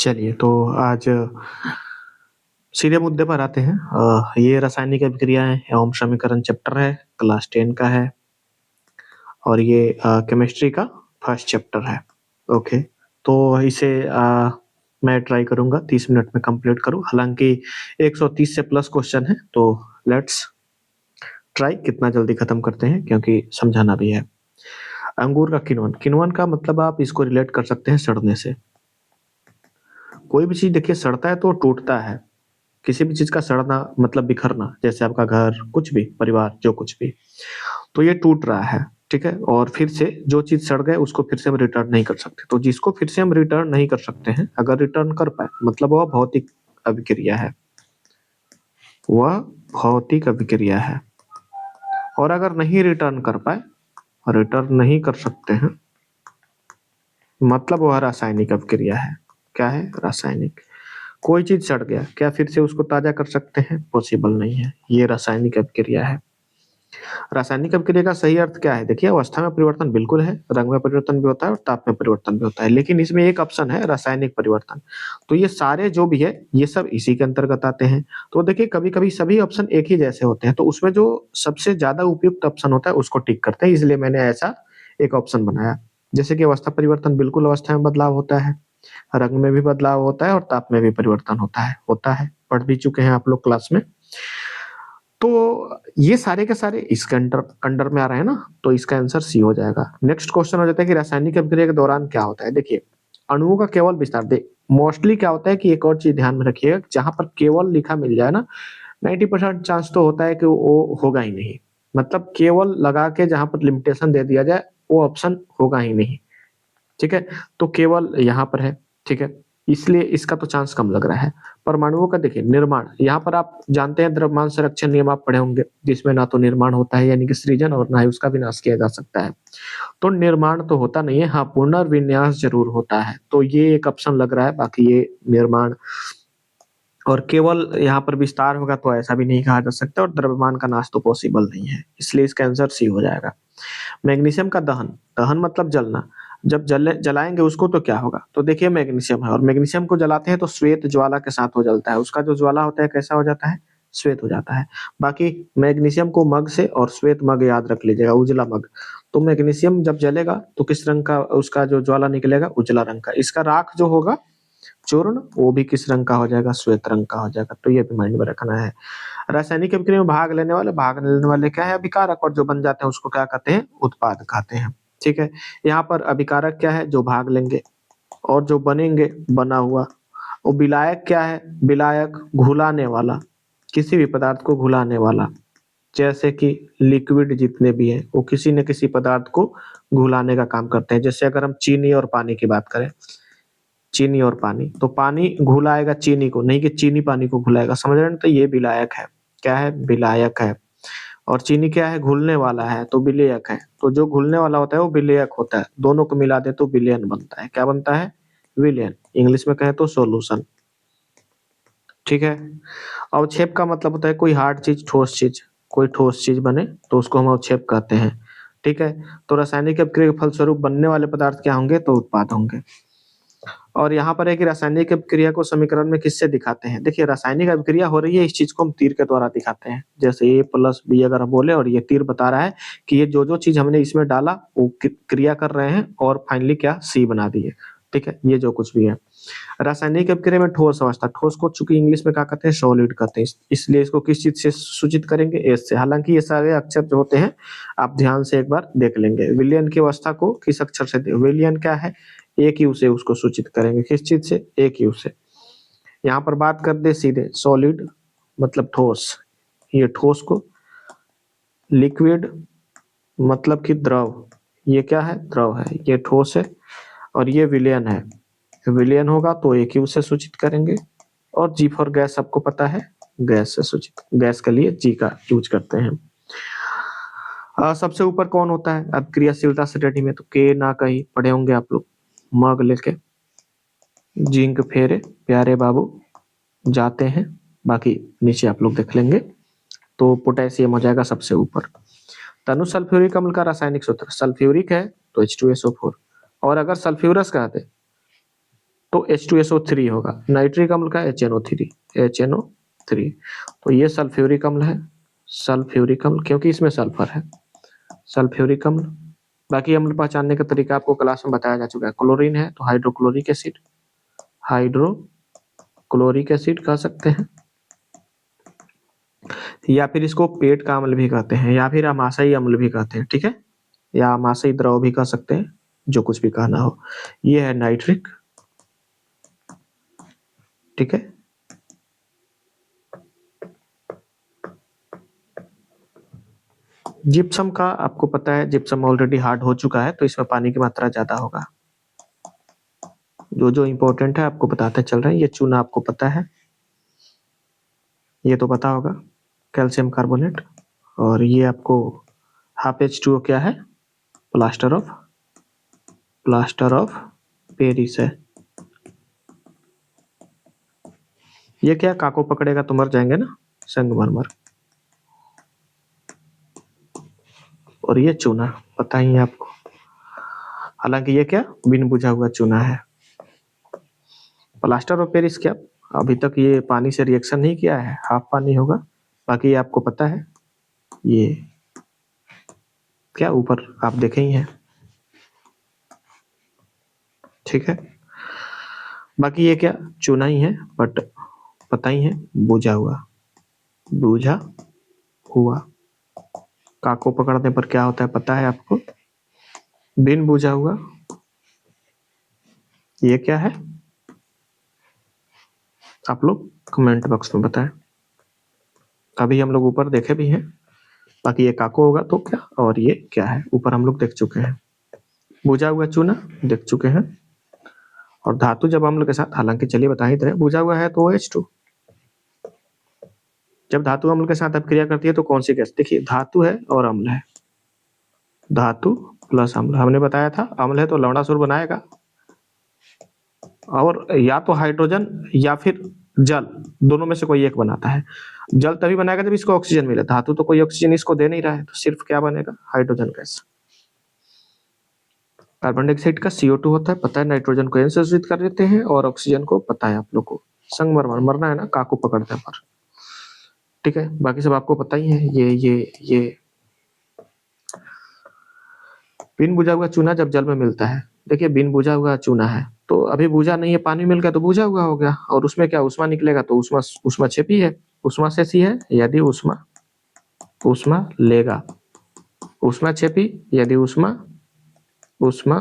चलिए तो आज सीधे मुद्दे पर आते हैं। ये रासायनिक अभिक्रियाएं एवं समीकरण चैप्टर है, क्लास 10 का है और ये केमिस्ट्री का फर्स्ट चैप्टर है। ओके, तो इसे मैं ट्राई करूंगा 30 मिनट में कंप्लीट करूं। हालांकि 130 से प्लस क्वेश्चन है, तो लेट्स ट्राई कितना जल्दी खत्म करते हैं, क्योंकि समझाना भी है। अंगूर का किण्वन, किण्वन का मतलब आप इसको रिलेट कर सकते हैं सड़ने से। कोई भी चीज देखिए सड़ता है तो टूटता है। किसी भी चीज का सड़ना मतलब बिखरना, जैसे आपका घर, कुछ भी, परिवार, जो कुछ भी, तो ये टूट रहा है। ठीक है, और फिर से जो चीज सड़ गए उसको फिर से हम रिटर्न नहीं कर सकते। तो जिसको फिर से हम रिटर्न नहीं कर सकते हैं, अगर रिटर्न कर पाए मतलब वह भौतिक अभिक्रिया है, वह भौतिक अभिक्रिया है। और अगर नहीं रिटर्न कर पाए, रिटर्न नहीं कर सकते हैं, मतलब वह रासायनिक अभिक्रिया है। क्या है? रासायनिक। कोई चीज सड़ गया, क्या फिर से उसको ताजा कर सकते हैं? पॉसिबल नहीं है। ये रासायनिक अभिक्रिया है। रासायनिक अभिक्रिया का सही अर्थ क्या है? देखिए, अवस्था में परिवर्तन बिल्कुल है, रंग में परिवर्तन भी होता है और ताप में परिवर्तन भी होता है, लेकिन इसमें एक ऑप्शन है रासायनिक परिवर्तन। तो ये सारे जो भी है ये सब इसी के अंतर्गत आते हैं। तो देखिए, कभी कभी सभी ऑप्शन एक ही जैसे होते हैं, तो उसमें जो सबसे ज्यादा उपयुक्त ऑप्शन होता है उसको टिक करते हैं, इसलिए मैंने ऐसा एक ऑप्शन बनाया। जैसे कि अवस्था परिवर्तन, बिल्कुल अवस्था में बदलाव होता है, रंग में भी बदलाव होता है और ताप में भी परिवर्तन होता है, पढ़ भी चुके हैं आप लोग क्लास में। तो ये सारे के सारे इसके अंडर अंडर में आ रहे हैं ना, तो इसका आंसर सी हो जाएगा। नेक्स्ट क्वेश्चन हो जाता है कि रासायनिक अभिक्रिया के दौरान क्या होता है। देखिए, अणुओं का केवल विस्तार दे। मोस्टली क्या होता है कि एक और चीज ध्यान में रखिएगा, जहां पर केवल लिखा मिल जाए ना, 90% चांस तो होता है कि वो होगा ही नहीं। मतलब केवल लगा के जहां पर लिमिटेशन दे दिया जाए, वो ऑप्शन होगा ही नहीं। ठीक है, तो केवल यहाँ पर है। ठीक है, इसलिए इसका तो चांस कम लग रहा है। परमाणुओं का देखिए निर्माण, यहाँ पर आप जानते हैं द्रव्यमान संरक्षण नियम आप पढ़े होंगे, जिसमें ना तो निर्माण होता है यानी कि सृजन, और ना ही उसका विनाश किया जा सकता है। तो निर्माण तो होता नहीं है, हाँ पुनर्विन्यास जरूर होता है। तो ये एक ऑप्शन लग रहा है, बाकी ये निर्माण और केवल यहाँ पर विस्तार होगा तो ऐसा भी नहीं कहा जा सकता, और द्रव्यमान का नाश तो पॉसिबल नहीं है, इसलिए इसका आंसर सी हो जाएगा। मैग्नीशियम का दहन, दहन मतलब जलना। जब जलाएंगे उसको तो क्या होगा? तो देखिए, मैग्नीशियम है और मैग्नीशियम को जलाते हैं तो श्वेत ज्वाला के साथ हो जलता है। उसका जो ज्वाला होता है कैसा हो जाता है? श्वेत हो जाता है। बाकी मैग्नीशियम को मग से, और श्वेत मग याद रख लीजिएगा, उजला मग। तो मैग्नीशियम जब जलेगा तो किस रंग का उसका जो ज्वाला निकलेगा? उजला रंग का। इसका राख जो होगा, चूर्ण, वो भी किस रंग का हो जाएगा? श्वेत रंग का हो जाएगा। तो ये भी माइंड में रखना है। रासायनिक अभिक्रिया में भाग लेने वाले क्या है? अभिकारक, और जो बन जाते हैं उसको क्या कहते हैं? उत्पाद कहते हैं। ठीक है, यहाँ पर अभिकारक क्या है? जो भाग लेंगे, और जो बनेंगे, बना हुआ। और विलायक क्या है? विलायक घुलाने वाला, किसी भी पदार्थ को घुलाने वाला। जैसे कि लिक्विड जितने भी हैं वो किसी न किसी पदार्थ को घुलाने का काम करते हैं। जैसे अगर हम चीनी और पानी की बात करें, चीनी और पानी, तो पानी घुलाएगा चीनी को, नहीं कि चीनी पानी को घुलाएगा। समझ रहे हैं? तो ये विलायक है। क्या है? विलायक है। और चीनी क्या है? घुलने वाला है, तो विलेयक है। तो जो घुलने वाला होता है वो विलेयक होता है। दोनों को मिला दे तो विलेयन बनता है। क्या बनता है? विलेयन। इंग्लिश में कहें तो सॉल्यूशन। ठीक है, अवक्षेप का मतलब होता है कोई हार्ड चीज, ठोस चीज, कोई ठोस चीज बने तो उसको हम अवक्षेप कहते हैं। ठीक है, तो रासायनिक अभिक्रिया के फलस्वरूप बनने वाले पदार्थ क्या होंगे? तो उत्पाद होंगे। और यहाँ पर है कि रासायनिक अभिक्रिया को समीकरण में किससे दिखाते हैं? देखिए, रासायनिक अभिक्रिया हो रही है, इस चीज को हम तीर के द्वारा दिखाते हैं। जैसे A+B अगर हम बोले और ये तीर बता रहा है कि ये जो जो चीज हमने इसमें डाला वो क्रिया कर रहे हैं, और फाइनली क्या? C बना दिए। ठीक है, ये जो कुछ भी है। रासायनिक अभिक्रिया में ठोस अवस्था, ठोस को चूंकि इंग्लिश में क्या कहते हैं? सॉलिड कहते हैं, इसलिए इसको किस चीज से सूचित करेंगे? एस से। हालांकि ये सारे अक्षर जो होते हैं आप ध्यान से एक बार देख लेंगे। विलयन की अवस्था को किस अक्षर से? विलयन क्या है? एक यू से उसको सूचित करेंगे। किस चीज से? एक यू से। यहाँ पर बात कर दे सीधे, सॉलिड मतलब ठोस, ये ठोस को। लिक्विड मतलब कि द्रव, ये क्या है? द्रव है, ये ठोस है। और ये विलयन है, विलयन होगा तो एक यू से सूचित करेंगे। और जी फॉर गैस सबको पता है, गैस से सूचित, गैस के लिए जी का यूज करते हैं। सबसे ऊपर कौन होता है अब क्रियाशीलता श्रेणी में? तो के ना कहीं पढ़े होंगे आप लोग। मग लेके जिंक फेरे प्यारे बाबू जाते हैं, बाकी नीचे आप लोग देख लेंगे। तो पोटेशियम हो जाएगा सबसे ऊपर। तनु सल्फ्यूरिक अम्ल का रासायनिक सूत्र, सल्फ्यूरिक है तो H2SO4, और अगर सल्फ्यूरस कहते तो H2SO3 होगा। नाइट्रिक अम्ल का HNO3। तो ये सल्फ्यूरिक अम्ल है, सल्फ्यूरिक अम्ल, क्योंकि इसमें सल्फर है, सल्फ्यूरिक अम्ल। बाकी अम्ल पहचानने का तरीका आपको क्लास में बताया जा चुका है। क्लोरीन है तो हाइड्रोक्लोरिक एसिड, हाइड्रोक्लोरिक एसिड कह सकते हैं, या फिर इसको पेट का अम्ल भी कहते हैं, या फिर अमाशयी अम्ल भी कहते हैं, ठीक है, या अमाशयी द्रव भी कह सकते हैं, जो कुछ भी कहना हो। ये है नाइट्रिक, ठीक है। जिप्सम का आपको पता है, जिप्सम ऑलरेडी हार्ड हो चुका है तो इसमें पानी की मात्रा ज्यादा होगा। जो जो इंपॉर्टेंट है आपको बताते चल रहे हैं। ये चूना आपको पता है, ये तो पता होगा, कैल्शियम कार्बोनेट। और ये आपको हाफ H2O क्या है, प्लास्टर ऑफ पेरिस है। ये क्या, काको पकड़ेगा तो मर जाएंगे ना, संगमरमर। और ये चूना पता ही है आपको, हालांकि ये क्या बिन बुझा हुआ चूना है। प्लास्टर ऑफ पेरिस क्या, अभी तक ये पानी से रिएक्शन नहीं किया है, हाफ पानी होगा। बाकी ये आपको पता है, ये क्या ऊपर आप देखे ही हैं, ठीक है। बाकी ये क्या चूना ही है, बट पता ही है बूझा हुआ। काको पकड़ने पर क्या होता है पता है आपको, बिन बुझा हुआ। ये क्या है, आप लोग कमेंट बॉक्स में बताएं। अभी हम लोग ऊपर देखे भी हैं, बाकी ये काको होगा तो क्या, और ये क्या है ऊपर हम लोग देख चुके हैं। बुझा हुआ चूना देख चुके हैं। और धातु जब अम्ल के साथ, हालांकि चलिए बता ही दे, बुझा हुआ है तो OH2। जब धातु अम्ल के साथ अभिक्रिया करती है तो कौन सी गैस, देखिए धातु है और अम्ल है, धातु प्लस अम्ल। हमने बताया था अम्ल है तो लवणासुर बनाएगा, और या तो हाइड्रोजन या फिर जल, दोनों में से कोई एक बनाता है। जल तभी बनाएगा जब इसको ऑक्सीजन मिले, धातु तो कोई ऑक्सीजन इसको दे नहीं रहा है, तो सिर्फ क्या बनेगा, हाइड्रोजन गैस। कार्बन डाइऑक्साइड का CO2 होता है, पता है, नाइट्रोजन को N से सूचित कर देते हैं, और ऑक्सीजन को पता है आप लोग को, संगमरमर मरना है ना काकू पकड़ने पर, ठीक है। बाकी सब आपको पता ही है। ये बिन बुझा हुआ चूना जब जल में मिलता है, देखिए बिन बुझा हुआ चूना है तो अभी बुझा नहीं है, पानी मिल गया तो बुझा हुआ हो गया, और उसमें क्या उष्मा निकलेगा, तो उष्मा छिपी है, उष्मा से सी है, यदि उष्मा लेगा, उष्मा छिपी, यदि उष्मा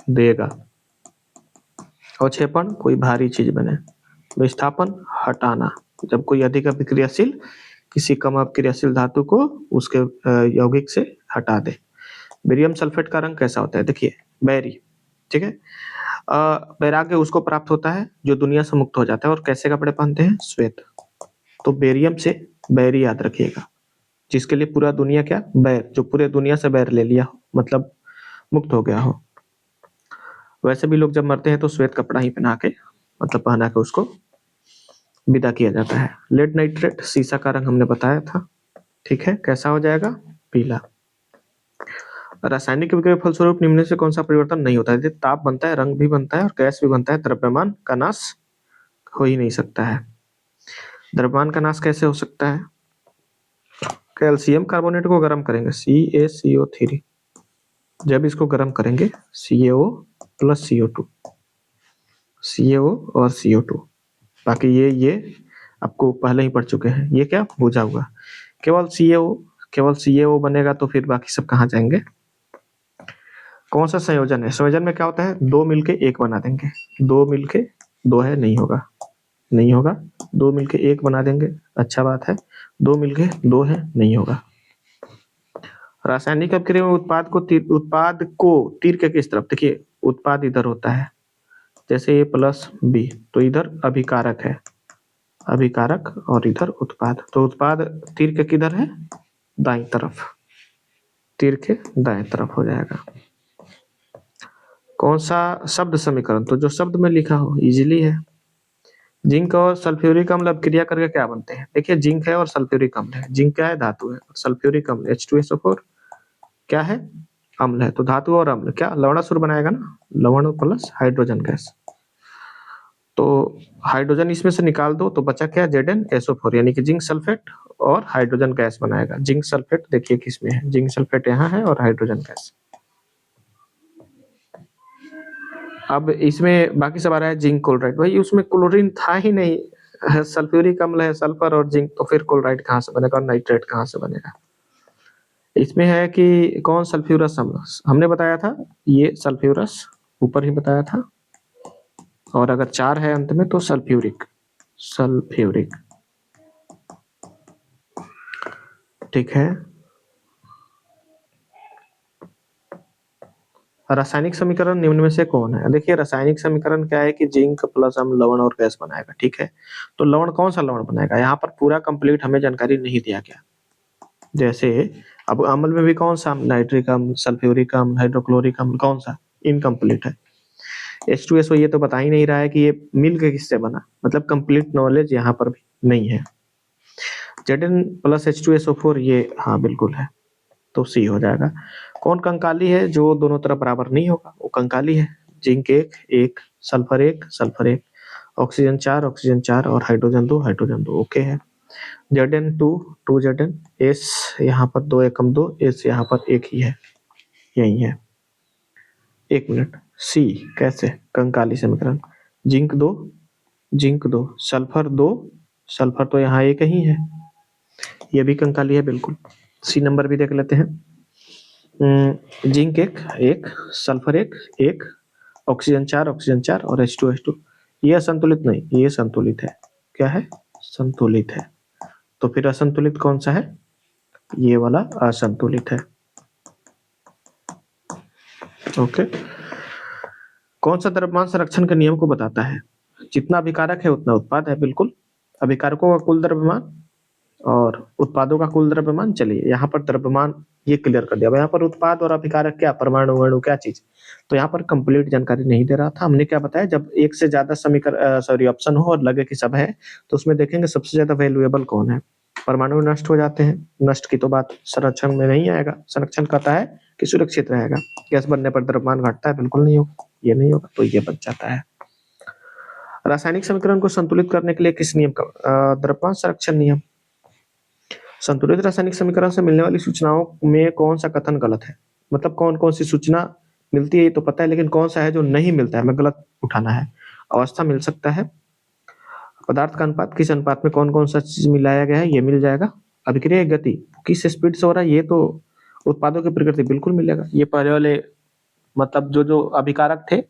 देगा। अवक्षेपण कोई भारी चीज बने, विस्थापन हटाना, जब कोई अधिक अभिक्रियाशील किसी कम अभिक्रियाशील धातु को उसके यौगिक से हटा दे। बेरियम सल्फेट का रंग कैसा होता है, देखिए बैरी, ठीक है। वैराग्य उसको प्राप्त होता है जो दुनिया से मुक्त हो जाता है और कैसे कपड़े पहनते हैं, श्वेत। तो बेरियम से बैरी याद रखिएगा, जिसके लिए पूरा दुनिया क्या बैर, जो पूरे दुनिया से बैर ले लिया हो, मतलब मुक्त हो गया हो। वैसे भी लोग जब मरते हैं तो श्वेत कपड़ा ही पहना के, मतलब पहना के उसको विदा किया जाता है। लेड नाइट्रेट सीसा का रंग हमने बताया था, ठीक है, कैसा हो जाएगा, पीला। रासायनिक अभिक्रिया के फलस्वरूप निम्न से कौन सा परिवर्तन नहीं होता है, ताप बनता है, रंग भी बनता है और गैस भी बनता है, द्रव्यमान का नाश हो ही नहीं सकता है। द्रव्यमान का नाश कैसे हो सकता है, कैल्शियम कार्बोनेट को गर्म करेंगे, CaCO3, जब इसको गर्म करेंगे CaO प्लस CO2, CaO और CO2। बाकी ये आपको पहले ही पढ़ चुके हैं। ये क्या बुझा हुआ, केवल CaO बनेगा तो फिर बाकी सब कहाँ जाएंगे। कौन सा संयोजन है, संयोजन में क्या होता है, दो मिलके एक बना देंगे, दो मिलके दो है, नहीं होगा, दो मिलके एक बना देंगे, अच्छा बात है, दो मिलके दो है, नहीं होगा। रासायनिक अभिक्रिया में उत्पाद को तीर के किस तरफ, देखिए उत्पाद इधर होता है, जैसे A प्लस B, तो इधर अभिकारक है, अभिकारक, और इधर उत्पाद, तो उत्पाद तीर के किधर है, दाईं तरफ, तीर के दाएं तरफ हो जाएगा। कौन सा शब्द समीकरण, तो जो शब्द में लिखा हो, इजीली है। जिंक और सल्फ्यूरिक अम्ल अभिक्रिया करके क्या बनते हैं, देखिए जिंक है और सल्फ्यूरिक अम्ल है, जिंक क्या है, धातु है, और सल्फ्यूरिक अम्ल H2SO4 क्या है, अम्ल है। तो धातु और अम्ल क्या लवणासुर बनाएगा ना, लवण प्लस हाइड्रोजन गैस। तो हाइड्रोजन इसमें से निकाल दो तो बचा क्या, ZnSO4 यानी कि जिंक सल्फेट और हाइड्रोजन गैस बनाएगा। जिंक सल्फेट देखिए किसमें है, जिंक सल्फेट यहाँ है और हाइड्रोजन गैस। अब इसमें बाकी सब आ रहा है जिंक क्लोराइड, भाई उसमें क्लोरीन था ही नहीं, सल्फ्यूरिक अम्ल है, सल्फर और जिंक, तो फिर क्लोराइड कहाँ से बनेगा और नाइट्रेट कहाँ से बनेगा। इसमें है कि कौन सल्फ्यूरस अम्ल, हमने बताया था ये सल्फ्यूरस, ऊपर ही बताया था, और अगर 4 है अंत में तो सल्फ्यूरिक, सल्फ्यूरिक, ठीक है। रासायनिक समीकरण निम्न में से कौन है, देखिए रासायनिक समीकरण क्या है कि जिंक प्लस अम्ल लवण और गैस बनाएगा, ठीक है। तो लवण कौन सा लवण बनाएगा, यहाँ पर पूरा कंप्लीट हमें जानकारी नहीं दिया गया। जैसे अब अम्ल में भी कौन सा, नाइट्रिक अम्ल, सल्फ्यूरिक अम्ल, हाइड्रोक्लोरिक अम्ल, कौन सा, इनकम्प्लीट है। H2SO ये तो बता ही नहीं रहा है कि ये मिल के किससे बना, मतलब कंप्लीट नॉलेज यहाँ पर भी नहीं है। Zn प्लस H2SO4 ये हाँ बिल्कुल है, तो सी हो जाएगा। कौन कंकाली है जो दोनों तरफ बराबर नहीं होगा, वो कंकाली है। जिंक एक एक, सल्फर एक सल्फर एक, ऑक्सीजन 4 और हाइड्रोजन 2 ओके है। Zn 2 2 Zn, S यहाँ पर 2 एकम 2, S यहाँ पर एक ही है, यही है। एक मिनट, सी कैसे कंकाली समीकरण, जिंक 2 सल्फर तो यहाँ एक ही है, ये भी कंकाली है बिल्कुल। सी नंबर भी देख लेते हैं। जिंक एक एक, सल्फर एक एक, ऑक्सीजन 4 और H2 ये असंतुलित नहीं, ये संतुलित है। क्या है, संतुलित है। तो फिर असंतुलित कौन सा है, ये वाला असंतुलित है। ओके। कौन सा द्रव्यमान संरक्षण के नियम को बताता है, जितना अभिकारक है उतना उत्पाद है, बिल्कुल। अभिकारकों का कुल द्रव्यमान और उत्पादों का कुल द्रव्यमान, चलिए यहाँ पर द्रव्यमान ये क्लियर कर दिया। अब यहाँ पर उत्पाद और अभिकारक क्या, परमाणु अणु क्या चीज, तो यहाँ पर कंप्लीट जानकारी नहीं दे रहा था। हमने क्या बताया, जब एक से ज्यादा समीकरण सॉरी ऑप्शन हो और लगे कि सब है, तो उसमें देखेंगे सबसे ज्यादा वैल्यूएबल कौन है। परमाणु नष्ट हो जाते हैं, नष्ट की तो बात संरक्षण में नहीं आएगा, संरक्षण कहता है कि सुरक्षित रहेगा। गैस बनने पर द्रव्यमान घटता है, बिल्कुल नहीं होगा, ये नहीं होगा, तो ये बच जाता है। रासायनिक समीकरण को संतुलित करने के लिए किस नियम का, द्रव्यमान संरक्षण नियम। संतुलित रासायनिक समीकरण से मिलने वाली सूचनाओं में कौन सा कथन गलत है, मतलब कौन कौन सी सूचना मिलती है ये तो पता है, लेकिन कौन सा है जो नहीं मिलता है, हमें गलत उठाना है। अवस्था मिल सकता है, पदार्थ का अनुपात, किस अनुपात में कौन कौन सा चीज मिलाया गया है ये मिल जाएगा। अभिक्रिया गति किस स्पीड से हो रहा है, ये तो उत्पादों की प्रकृति बिल्कुल मिलेगा। ये पहले वाले मतलब जो जो अभिकारक थे,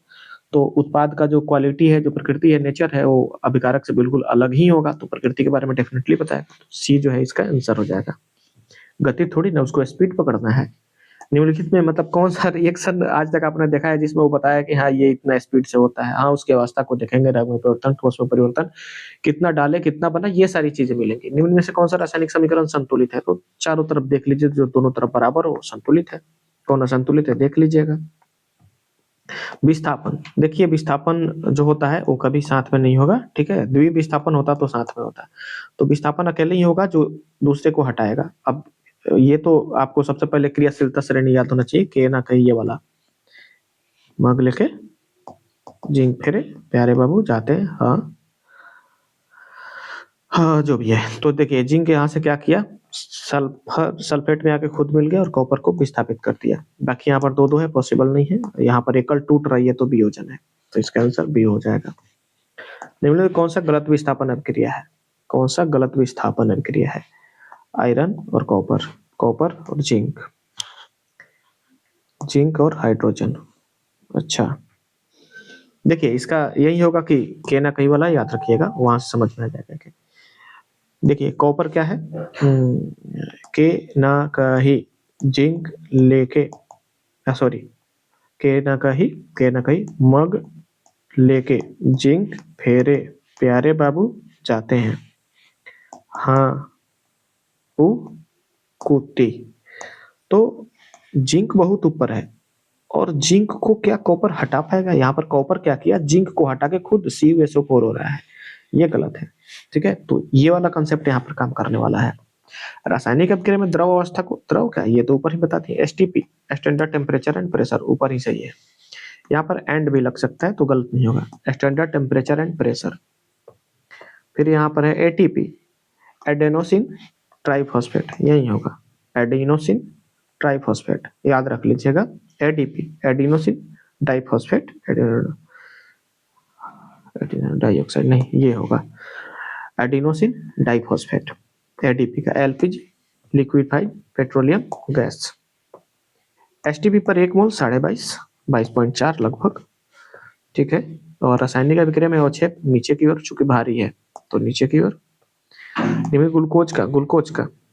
तो उत्पाद का जो क्वालिटी है, जो प्रकृति है, नेचर है, वो अभिकारक से बिल्कुल अलग ही होगा, तो प्रकृति के बारे में डेफिनेटली बताएगा। तो सी जो है इसका आंसर हो जाएगा। गति थोड़ी ना, उसको स्पीड पकड़ना है। निम्नलिखित में मतलब कौन सा रिएक्शन आज तक आपने देखा है जिसमें वो बताया कि हाँ ये इतना स्पीड से होता है, हाँ उसकी अवस्था को देखेंगे, रंग में परिवर्तन, ठोस में परिवर्तन, कितना डाले कितना बना, ये सारी चीजें मिलेंगी। निम्न में से कौन सा रासायनिक समीकरण संतुलित है, तो चारों तरफ देख लीजिए, जो दोनों तरफ बराबर हो संतुलित है। कौन असंतुलित है देख लीजिएगा। विस्थापन, देखिए विस्थापन जो होता है वो कभी साथ में नहीं होगा, ठीक है, द्विविस्थापन होता तो साथ में होता। तो विस्थापन अकेले ही होगा जो दूसरे को हटाएगा। अब ये तो आपको सबसे पहले क्रियाशीलता श्रेणी याद होना चाहिए, के ना कहीं ये वाला, मग लेके जिंक फेरे प्यारे बाबू जाते हैं, हाँ हाँ जो भी है। तो देखिए जिंक यहाँ से क्या किया, सल्फर सल्फेट में आके खुद मिल गया और कॉपर को विस्थापित कर दिया। बाकी यहाँ पर दो दो है, पॉसिबल नहीं है, यहाँ पर एकल टूट रही है तो वियोजन है, तो इसका आंसर बी हो जाएगा। निम्न में कौन सा गलत विस्थापन अभिक्रिया है, कौन सा गलत विस्थापन अभिक्रिया है, आयरन और कॉपर, कॉपर और जिंक, जिंक और हाइड्रोजन। अच्छा देखिए इसका यही होगा कि के ना कहीं वाला याद रखिएगा, वहां से समझ में आ जाएगा कि देखिए कॉपर क्या है, के ना कहीं जिंक लेके, सॉरी के ना कहीं मग लेके जिंक फेरे प्यारे बाबू जाते हैं, हाँ उ कुत्ती। तो जिंक बहुत ऊपर है और जिंक को क्या कॉपर हटा पाएगा, यहाँ पर कॉपर क्या किया, जिंक को हटा के खुद CuSO4 हो रहा है, ये गलत है, ठीक है। तो ये वाला कंसेप्ट यहाँ पर काम करने वाला है। रासायनिक अभिक्रिया में द्रव अवस्था को, द्रव क्या ये तो ऊपर ही बताती है, STP standard temperature and pressure ऊपर ही सही है। यहाँ पर एंड भी लग सकता है तो गलत नहीं होगा, स्टैंडर्ड टेम्परेचर एंड प्रेशर। फिर यहाँ पर है एटीपी, एडेनोसिन ट्राइफॉस्फेट, यही होगा एडिनोसिन ट्राइफॉस्फेट, याद रख लीजिएगा। एडीपी एडिनोसिन डाइफॉस्फेट, डाइऑक्साइड नहीं, ये होगा एडिनोसिन डाइफॉस्फेट, एडीपी का। LPG liquefied petroleum gas. STP पर 1 मोल 22.5, 22.4 लगभग, ठीक है। और रासायनिक अभिक्रिया में अवक्षेप नीचे की ओर, चूंकि भारी है तो नीचे की ओर।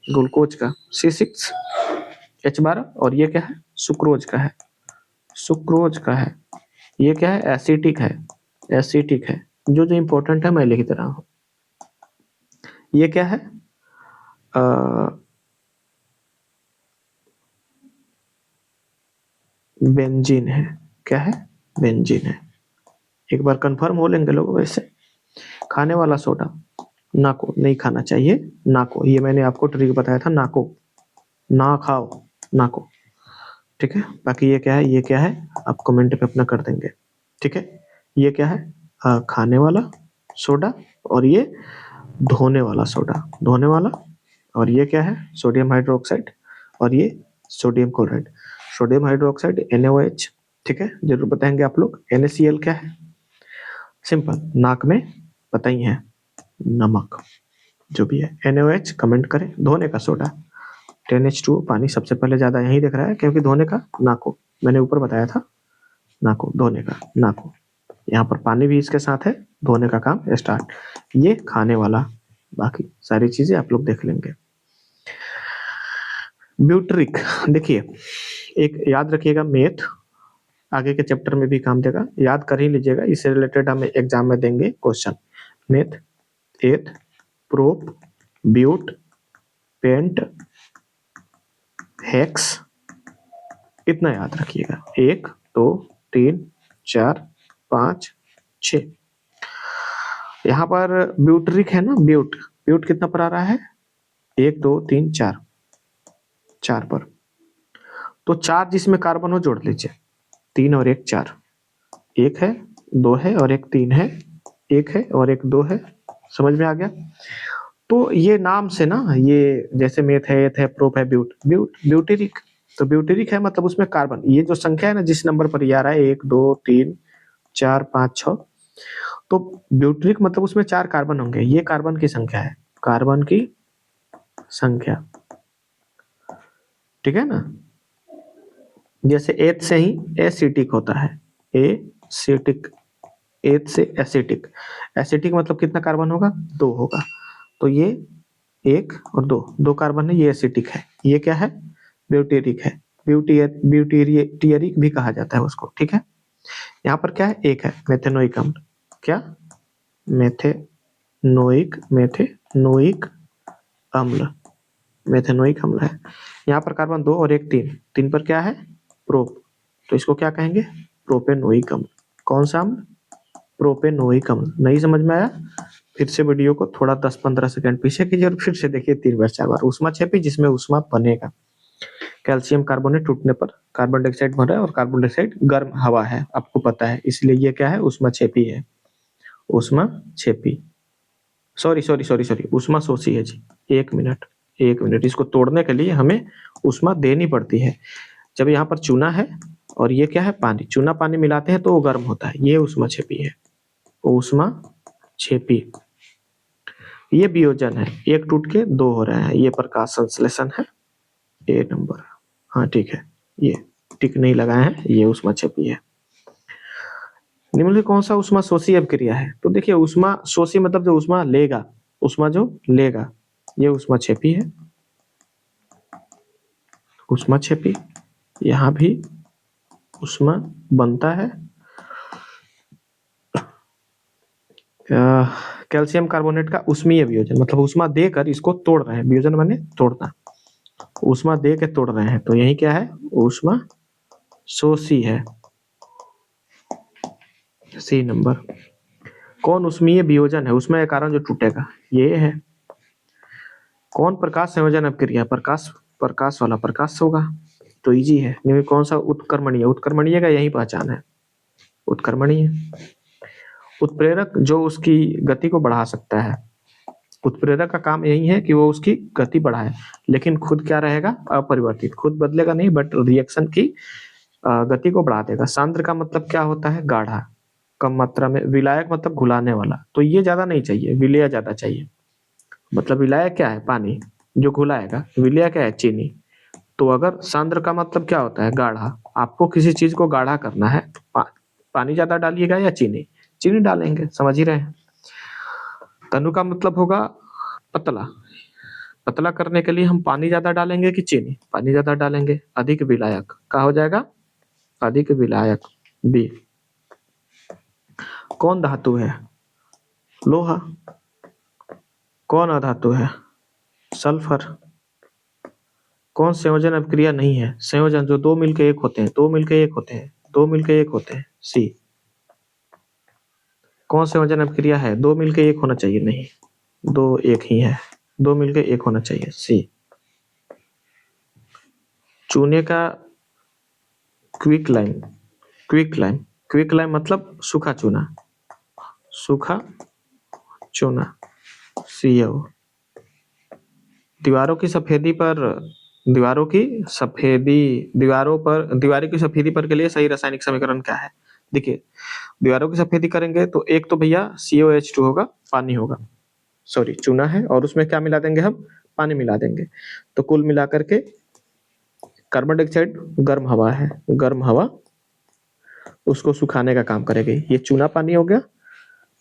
ग्लूकोज का C6H12, और ये क्या है, सुक्रोज का है, ये क्या है, एसिटिक है। जो जो इंपॉर्टेंट है मैं लिख रहा हूँ। ये क्या है, बेंजीन है, क्या है, बेंजीन है। एक बार कंफर्म हो लेंगे लोग। वैसे खाने वाला सोडा नाको नहीं खाना चाहिए, नाको, ये मैंने आपको ट्रिक बताया था, नाको ना खाओ, नाको, ठीक है। बाकी ये क्या है, ये क्या है, आप कमेंट पे अपना कर देंगे, ठीक है। ये क्या है, खाने वाला सोडा, और ये धोने वाला सोडा, धोने वाला। और ये क्या है, सोडियम हाइड्रोक्साइड, और ये sodium chloride, sodium hydroxide NaOH, ठीक है, जरूर बताएंगे आप लोग। NaCl क्या है, सिंपल, नाक में पता ही है, नमक, जो भी है। NaOH कमेंट करें। धोने का सोडा 10H2O, पानी सबसे पहले ज्यादा यही दिख रहा है, क्योंकि धोने का नाको, मैंने ऊपर बताया था, नाको, धोने का नाको, यहाँ पर पानी भी इसके साथ है, धोने का काम स्टार्ट। ये खाने वाला, बाकी सारी चीजें आप लोग देख लेंगे। ब्यूटरिक, देखिए एक याद रखिएगा, मेथ आगे के चैप्टर में भी काम देगा, याद कर ही लीजिएगा, इससे रिलेटेड हम एग्जाम में देंगे क्वेश्चन। मेथ, एथ, प्रोप, ब्यूट, पेंट, हेक्स, इतना याद रखिएगा, 1 2 3 4 5 6। यहाँ पर ब्यूटरिक है ना, ब्यूट कितना पर आ रहा है, 1 2 3 4, 4 पर। तो 4 जिसमें कार्बन हो जोड़ लीजिए, 3 और 1 4, 1 है 2 है और 1 3 है, 1 है और 1 2 है, समझ में आ गया। तो ये नाम से ना, ये जैसे मेथ है, एथ है, प्रोप है, ब्यूटेरिक, तो ब्यूटेरिक है मतलब उसमें कार्बन, ये जो संख्या है ना जिस नंबर पर ये आ रहा है, 1 2 3 4 5 6, तो ब्यूटेरिक मतलब उसमें 4 कार्बन होंगे, ये कार्बन की संख्या है, कार्बन की संख्या, ठीक है ना। जैसे एथ से ही एसिटिक होता है, एसिटिक, एथ से एसिटिक, एसिटिक मतलब कितना कार्बन होगा, 2 होगा। तो ये 1 और 2 कार्बन है, ये एसिटिक है। ये क्या है, ब्यूटेरिक है, ब्यूटेरिक भी कहा जाता है उसको, ठीक है। यहाँ पर क्या है, एक है मेथेनोइक अम्ल, क्या, मेथेनोइक अम्ल, मेथेनोइक अम्ल है। यहाँ पर कार्बन 2 और 1 3, 3 पर क्या है, प्रोप, तो इसको क्या कहेंगे, प्रोपेनोइक अम्ल। कौन सा अम्ल, प्रोपेनोइक अम्ल। नहीं समझ में आया, फिर से वीडियो को थोड़ा 10-15 सेकंड पीछे कीजिए और फिर से देखिए 3 बार 4 बार। ऊष्मा छेपी, जिसमें ऊष्मा बनेगा, कैल्शियम कार्बोनेट टूटने पर कार्बन डाइऑक्साइड बन रहा है, और कार्बन डाइऑक्साइड गर्म हवा है, आपको पता है, इसलिए ये क्या है, ऊष्मा छेपी है, ऊष्मा छेपी, सॉरी ऊष्मा शोषी है जी। 1 मिनट, इसको तोड़ने के लिए हमें ऊष्मा देनी पड़ती है। जब यहाँ पर चूना है और ये क्या है, पानी, चूना पानी मिलाते हैं तो वो गर्म होता है, ये ऊष्मा छेपी है, ऊष्मा छेपी। ये वियोजन है, 1 टूट के 2 हो रहे हैं, ये प्रकाश संश्लेषण है, A नंबर, हाँ ठीक है, ये टिक नहीं लगाए हैं, ये ऊष्मा छेपी है। निम्नलिखित कौन सा ऊष्मा शोषी अभिक्रिया है, तो देखिए ऊष्मा शोषी मतलब जो ऊष्मा लेगा, ऊष्मा जो लेगा, ये ऊष्मा छेपी है, ऊष्मा छेपी। यहाँ भी ऊष्मा बनता है, कैल्शियम कार्बोनेट का ऊष्मीय वियोजन, मतलब ऊष्मा देकर इसको तोड़ रहे हैं, वियोजन माने तोड़ना, ऊष्मा दे के तोड़ रहे हैं, तो यही क्या है, ऊष्मा शोषी है, C नंबर। कौन ऊष्मीय वियोजन है, उसमें कारण जो टूटेगा, ये है। कौन प्रकाश संयोजन अभिक्रिया, प्रकाश वाला प्रकाश होगा, तो इजी है। निम्न कौन सा उत्क्रमणीय, उत्क्रमणीय का यही पहचान है, उत्क्रमणीय। उत्प्रेरक जो उसकी गति को बढ़ा सकता है, उत्प्रेरक का काम यही है कि वो उसकी गति बढ़ाए, लेकिन खुद क्या रहेगा, अपरिवर्तित, खुद बदलेगा नहीं बट रिएक्शन की गति को बढ़ा देगा। सांद्र का मतलब क्या होता है, गाढ़ा, कम मात्रा में। विलायक मतलब घुलाने वाला, तो ये ज्यादा नहीं चाहिए, विलेय ज्यादा चाहिए। मतलब विलायक क्या है, पानी जो घुलाएगा, विलेय क्या है, चीनी। तो अगर सांद्र का मतलब क्या होता है, गाढ़ा, आपको किसी चीज को गाढ़ा करना है तो पानी ज्यादा डालिएगा या चीनी, चीनी डालेंगे, समझ ही रहे हैं। तनु का मतलब होगा पतला, पतला करने के लिए हम पानी ज्यादा डालेंगे कि चीनी, पानी ज्यादा डालेंगे। अधिक विलायक का हो जाएगा, अधिक विलायक, बी। कौन धातु है, लोहा। कौन अधातु है, सल्फर। कौन संयोजन अभिक्रिया नहीं है, संयोजन जो दो मिलके एक होते हैं, दो मिलके एक होते हैं, दो मिलके एक होते हैं, सी। कौन संयोजन अभिक्रिया है, दो मिलके एक होना चाहिए, नहीं, दो एक ही है, दो मिलके एक होना चाहिए, सी। चूने का quick lime, quick lime, quick lime मतलब सूखा चूना, सूखा चूना, सीओ। दीवारों की सफेदी पर, दीवारों की सफेदी, दीवारों की सफेदी पर के लिए सही रासायनिक समीकरण क्या है। देखिए, दीवारों की सफेदी करेंगे तो एक तो भैया COH2 होगा, पानी होगा, सॉरी चूना है, और उसमें क्या मिला देंगे हम, पानी मिला देंगे। तो कुल मिलाकर के कार्बन डाइऑक्साइड गर्म हवा है, गर्म हवा उसको सुखाने का काम करेगी। ये चूना पानी हो गया,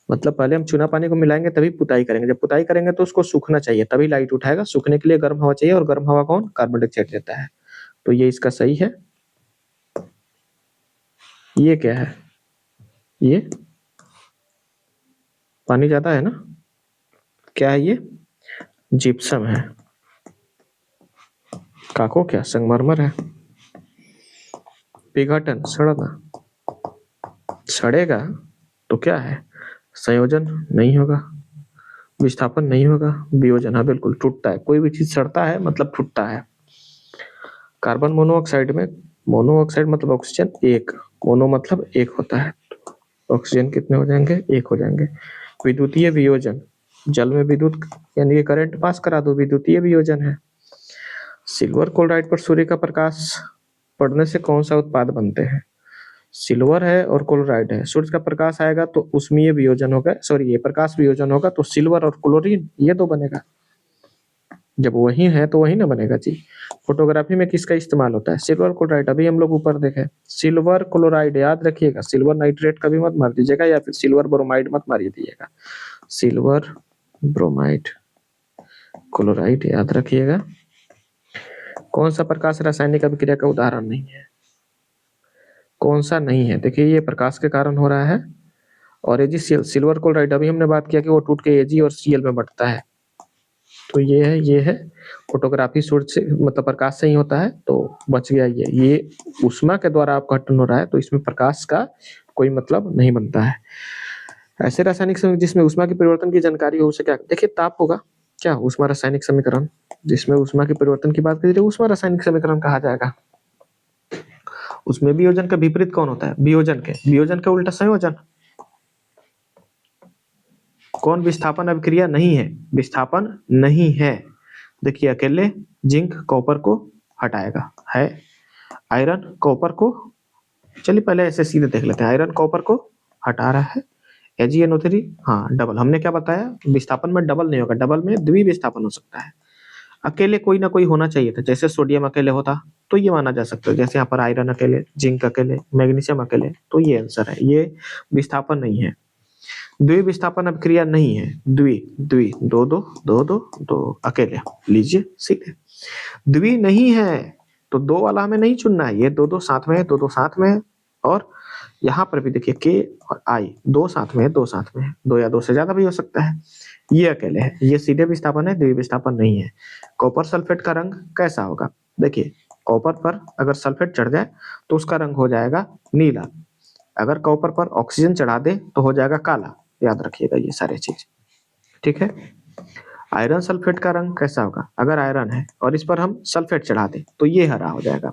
मतलब पहले हम चूना पानी को मिलाएंगे तभी पुताई करेंगे, जब पुताई करेंगे तो उसको सूखना चाहिए तभी लाइट उठाएगा, सूखने के लिए गर्म हवा चाहिए, और गर्म हवा कौन, कार्बन डाइऑक्साइड देता है। तो ये इसका सही है। ये क्या है, ये पानी ज्यादा है ना, क्या है ये, जिप्सम है। काको क्या, संगमरमर है। विघटन, सड़ना, सड़ेगा तो क्या है, संयोजन नहीं होगा, विस्थापन नहीं होगा, वियोजन, हाँ बिल्कुल, टूटता है, कोई भी चीज सड़ता है मतलब टूटता है। कार्बन मोनोऑक्साइड में, मोनोऑक्साइड मतलब ऑक्सीजन एक, मोनो मतलब एक होता है, ऑक्सीजन कितने हो जाएंगे, एक हो जाएंगे। विद्युतीय वियोजन, जल में विद्युत यानी कि करंट पास करा दो, विद्युतीय वियोजन है। सिल्वर क्लोराइड पर सूर्य का प्रकाश पड़ने से कौन सा उत्पाद बनते हैं। सिल्वर है और क्लोराइड है, सूर्य का प्रकाश आएगा तो उसमें ये वियोजन होगा, सॉरी ये प्रकाश वियोजन होगा, तो सिल्वर और क्लोरीन ये तो बनेगा। जब वही है तो वही ना बनेगा जी। फोटोग्राफी में किसका इस्तेमाल होता है, सिल्वर क्लोराइड, अभी हम लोग ऊपर देखे, सिल्वर क्लोराइड, याद रखिएगा, सिल्वर नाइट्रेट कभी मत मार दीजिएगा, या फिर सिल्वर ब्रोमाइड मत मारिए दीजिएगा, सिल्वर ब्रोमाइड क्लोराइड याद रखिएगा। कौन सा प्रकाश रासायनिक अभिक्रिया का उदाहरण नहीं है, कौन सा नहीं है, देखिए ये प्रकाश के कारण हो रहा है, और ये सिल्वर क्लोराइड अभी हमने बात किया कि वो टूट के Ag और Cl में बढ़ता है, तो ये है फोटोग्राफी सूर्य से मतलब प्रकाश से ही होता है, तो बच गया ये ऊष्मा के द्वारा अपघटन हो रहा है, तो इसमें प्रकाश का कोई मतलब नहीं बनता है। ऐसे रासायनिक समीकरण जिसमें ऊष्मा के परिवर्तन की जानकारी हो, उसे क्या, देखिए ताप होगा क्या, ऊष्मा रासायनिक समीकरण, जिसमें ऊष्मा के परिवर्तन की बात करिए ऊष्मा रासायनिक समीकरण कहा जाएगा। उसमें वियोजन का विपरीत कौन होता है, वियोजन के उल्टा संयोजन। कौन विस्थापन अभिक्रिया नहीं है, विस्थापन नहीं है, देखिए अकेले जिंक कॉपर को हटाएगा, है आयरन कॉपर को, चलिए पहले ऐसे सीधे देख लेते हैं, आयरन कॉपर को हटा रहा है, AgNO3, हाँ डबल, हमने क्या बताया, विस्थापन में डबल नहीं होगा, डबल में द्विविस्थापन हो सकता है। अकेले कोई ना कोई होना चाहिए था, जैसे सोडियम अकेले होता तो ये माना जा सकता है, जैसे यहाँ पर आयरन अकेले, जिंक अकेले, मैग्नीशियम अकेले, तो ये आंसर है, ये विस्थापन नहीं है। द्विविस्थापन अभिक्रिया नहीं है, द्वि द्वि दो दो दो दो दो, अकेले लीजिए सीधे। द्वि नहीं है तो दो वाला हमें नहीं चुनना है, ये दो दो साथ में है, दो दो साथ में है, और यहाँ पर भी देखिए K और I दो साथ में है, दो साथ में है, दो या दो से ज्यादा भी हो सकता है। ये अकेले है, ये सीधे विस्थापन है, द्विविस्थापन नहीं है। कॉपर सल्फेट का रंग कैसा होगा, देखिए कॉपर पर अगर सल्फेट चढ़ जाए तो उसका रंग हो जाएगा नीला, अगर कॉपर पर ऑक्सीजन चढ़ा दे तो हो जाएगा काला, याद रखिएगा ये सारे चीज, ठीक है। आयरन सल्फेट का रंग कैसा होगा, अगर आयरन है और इस पर हम सल्फेट चढ़ा दें तो ये हरा हो जाएगा,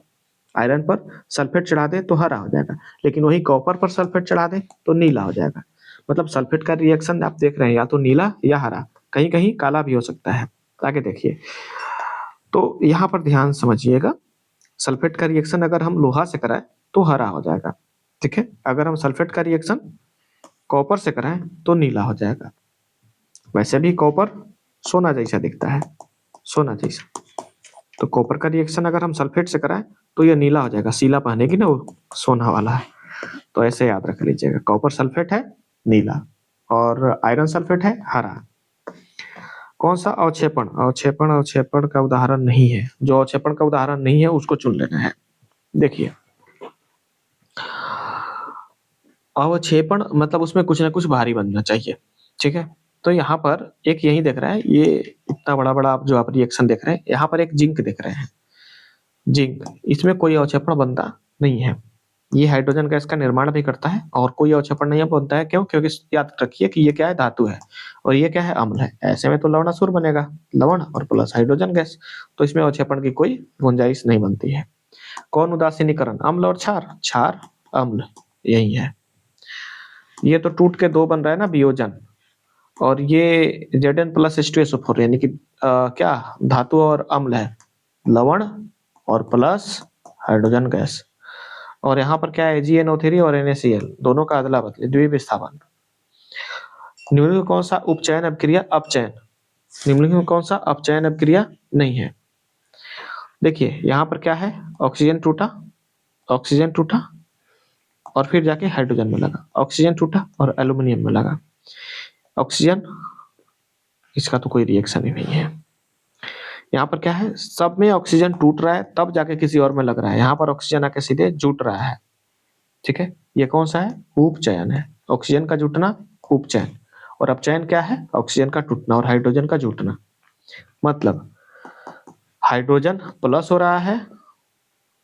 आयरन पर सल्फेट चढ़ा दे तो हरा हो जाएगा, लेकिन वही कॉपर पर सल्फेट चढ़ा दे तो नीला हो जाएगा। मतलब सल्फेट का रिएक्शन आप देख रहे हैं, या तो नीला या हरा, कहीं कहीं काला भी हो सकता है। आगे देखिए, तो यहाँ पर ध्यान समझिएगा, सल्फेट का रिएक्शन अगर हम लोहा से कराएं तो हरा हो जाएगा, ठीक है। अगर हम सल्फेट का रिएक्शन कॉपर से कराएं तो नीला हो जाएगा। वैसे भी कॉपर सोना जैसा दिखता है, सोना जैसा, तो कॉपर का रिएक्शन अगर हम सल्फेट से कराएं तो ये नीला हो जाएगा, सीला पहनेगी ना वो, सोना वाला है। तो ऐसे याद रख लीजिएगा, कॉपर सल्फेट है नीला और आयरन सल्फेट है हरा। कौन सा अवक्षेपण, अवक्षेपण अवक्षेपण का उदाहरण नहीं है, जो अवक्षेपण का उदाहरण नहीं है उसको चुन लेना है। देखिए, अवक्षेपण मतलब उसमें कुछ ना कुछ भारी बनना चाहिए, ठीक है। तो यहाँ पर एक यही देख रहा है, ये इतना बड़ा बड़ा जो आप रिएक्शन देख रहे हैं, यहाँ पर एक जिंक देख रहे हैं, जिंक, इसमें कोई अवक्षेपण बनता नहीं है। ये हाइड्रोजन गैस का निर्माण भी करता है और कोई अवक्षेपण नहीं बनता है। क्यों? क्योंकि याद रखिए कि ये क्या है, धातु है और ये क्या है, अम्ल है। ऐसे में तो लवणासुर बनेगा, लवण और प्लस हाइड्रोजन गैस, तो इसमें अवक्षेपण की कोई गुंजाइश नहीं बनती है। कौन उदासीनीकरण, अम्ल और क्षार, क्षार अम्ल, यही है। ये तो टूट के दो बन रहा है ना, वियोजन, और ये Zn प्लस H2SO4 यानी कि क्या धातु और अम्ल है, लवण और प्लस हाइड्रोजन गैस। और यहाँ पर क्या है, GnO3 और NaCl दोनों का अदला बदली, द्विविस्थापन। निम्नलिखित में कौन सा उपचयन अभिक्रिया अपचयन, निम्नलिखित में कौन सा अपचयन अभिक्रिया नहीं है? देखिए यहाँ पर क्या है, ऑक्सीजन टूटा, ऑक्सीजन टूटा और फिर जाके हाइड्रोजन में लगा, ऑक्सीजन टूटा और एल्यूमिनियम में लगा। ऑक्सीजन, इसका तो कोई रिएक्शन ही नहीं है। यहाँ पर क्या है, सब में ऑक्सीजन टूट रहा है तब जाके किसी और में लग रहा है, यहाँ पर ऑक्सीजन आके सीधे जुट रहा है, ठीक है। ये कौन सा है, उपचयन है। ऑक्सीजन का जुटना उपचयन, और अपचयन क्या है, ऑक्सीजन का टूटना और हाइड्रोजन का जुटना। मतलब हाइड्रोजन प्लस हो रहा है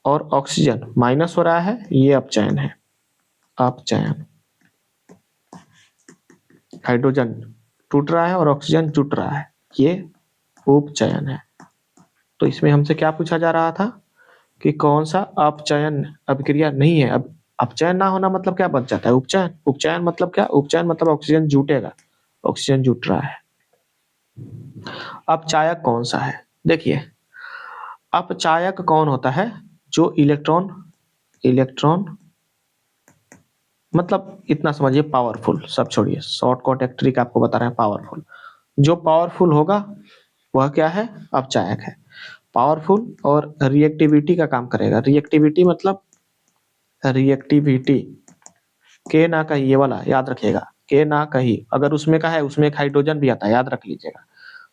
और ऑक्सीजन माइनस हो रहा है, ये अपचयन है, अपचयन। हाइड्रोजन टूट रहा है और ऑक्सीजन जुट रहा है, ये उपचयन है। तो इसमें हमसे क्या पूछा जा रहा था कि कौन सा अपचयन अभिक्रिया नहीं है। अब अपचयन ना होना मतलब क्या बच जाता है, उपचयन। उपचयन मतलब क्या, उपचयन मतलब ऑक्सीजन जुटेगा, ऑक्सीजन जुट रहा है। अपचायक कौन सा है? देखिए, अपचायक कौन होता है, जो इलेक्ट्रॉन, इलेक्ट्रॉन मतलब इतना समझिए पावरफुल, सब छोड़िए, शॉर्टकट एक ट्रिक आपको बता रहे हैं, पावरफुल। जो पावरफुल होगा वह क्या है, अपचायक है। पावरफुल और रिएक्टिविटी का काम करेगा। रिएक्टिविटी मतलब रिएक्टिविटी, के ना कही, ये वाला याद रखिएगा, के ना कही अगर उसमें का है, उसमें एक हाइड्रोजन भी आता है, याद रख लीजिएगा।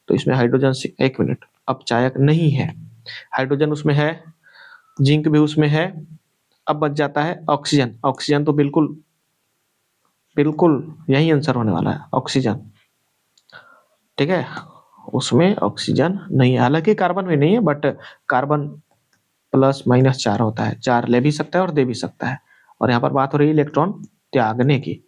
तो इसमें हाइड्रोजन से, एक मिनट, अपचायक नहीं है। हाइड्रोजन उसमें है, जिंक भी उसमें है। अब बच जाता है ऑक्सीजन। ऑक्सीजन तो बिल्कुल बिल्कुल यही आंसर होने वाला है, ऑक्सीजन, ठीक है। उसमें ऑक्सीजन नहीं है, हालांकि कार्बन भी नहीं है, बट कार्बन प्लस माइनस चार होता है, चार ले भी सकता है और दे भी सकता है। और यहाँ पर बात हो रही है इलेक्ट्रॉन त्यागने की,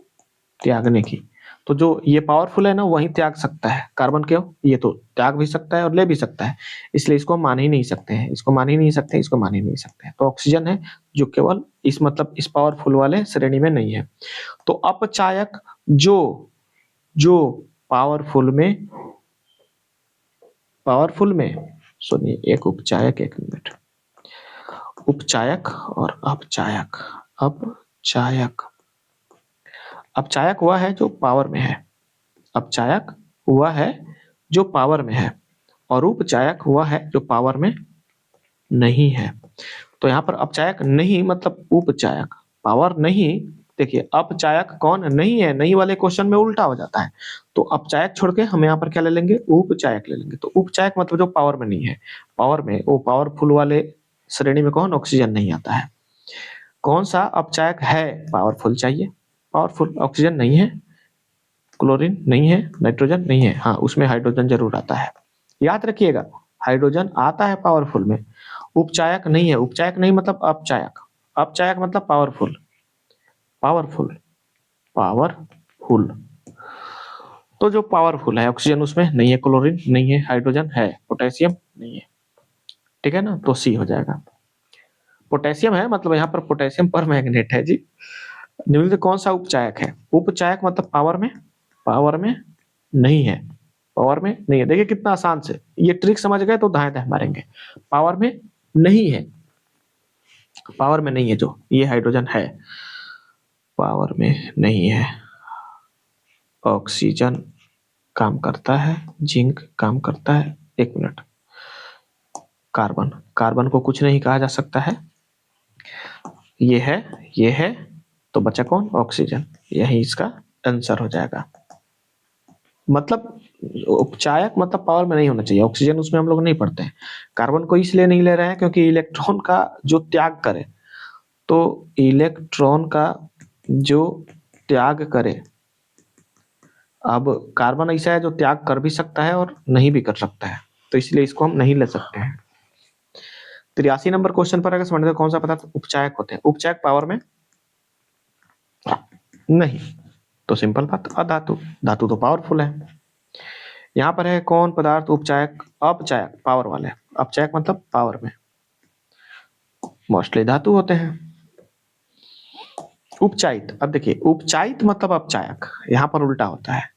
त्यागने की। तो जो ये पावरफुल है ना, वही त्याग सकता है, कार्बन क्यों, ये तो त्याग भी सकता है और ले भी सकता है, इसलिए इसको मान ही नहीं सकते हैं, इसको मान ही नहीं सकते, इसको मान ही नहीं सकते हैं। तो ऑक्सीजन है जो केवल इस मतलब इस पावरफुल वाले श्रेणी में नहीं है। तो अपचायक जो जो पावरफुल में, पावरफुल में, सुनिए, एक उपचायक, एक मिनट, उपचायक और अपचायक। अपचायक, अपचायक वह है जो पावर में है, अपचायक वह है जो पावर में है, और उपचायक वह है जो पावर में नहीं है। तो यहाँ पर अपचायक नहीं मतलब उपचायक, पावर नहीं। देखिए, अपचायक कौन नहीं है, नहीं वाले क्वेश्चन में उल्टा हो जाता है। तो अपचायक छोड़ के हम यहाँ पर क्या ले लेंगे, उपचायक ले लेंगे। तो उपचायक मतलब जो पावर में नहीं है, पावर में, वो पावरफुल वाले श्रेणी में कौन, ऑक्सीजन नहीं आता है। कौन सा अपचायक है पावरफुल चाहिए, पावरफुल, ऑक्सीजन नहीं है, क्लोरीन नहीं है, नाइट्रोजन नहीं है, हाँ उसमें हाइड्रोजन जरूर आता है, याद रखिएगा, हाइड्रोजन आता है पावरफुल में। उपचायक नहीं है, उपचायक नहीं मतलब अपचायक, अपचायक मतलब पावरफुल, पावरफुल, पावरफुल। तो जो पावरफुल है, ऑक्सीजन उसमें नहीं है, क्लोरीन नहीं है, हाइड्रोजन है, पोटेशियम नहीं है, ठीक है ना। तो सी हो जाएगा। पोटेशियम है, मतलब यहाँ पर पोटेशियम पर मैग्नेट है जी। निम्नलिखित कौन सा उपचायक है? उपचायक मतलब पावर में, पावर में नहीं है, पावर में नहीं है। देखिए कितना आसान से, ये ट्रिक समझ गए तो दाएं दाएं मारेंगे। पावर में नहीं है, पावर में नहीं है, जो ये हाइड्रोजन है पावर में नहीं है। ऑक्सीजन काम करता है, जिंक काम करता है, एक मिनट, कार्बन, कार्बन को कुछ नहीं कहा जा सकता है, ये है, ये है, तो बचा कौन? ऑक्सीजन। यही इसका आंसर हो जाएगा। मतलब उपचायक मतलब पावर में नहीं होना चाहिए, ऑक्सीजन उसमें हम लोग नहीं पढ़ते हैं। कार्बन को इसलिए नहीं ले रहे हैं क्योंकि इलेक्ट्रॉन का जो त्याग करे, तो इलेक्ट्रॉन का जो त्याग करे, अब कार्बन ऐसा है जो त्याग कर भी सकता है और नहीं भी कर सकता है, तो इसलिए इसको हम नहीं ले सकते हैं। 83 नंबर क्वेश्चन पर अगर समझते कौन सा पदार्थ उपचायक होते हैं? उपचायक पावर में नहीं, तो सिंपल बात, अधातु। धातु तो पावरफुल है। यहाँ पर है कौन पदार्थ उपचायक, अपचायक पावर वाले, अपचायक मतलब पावर में, मोस्टली धातु होते हैं। उपचायित, अब देखिए उपचायित मतलब अपचायक, यहाँ पर उल्टा होता है।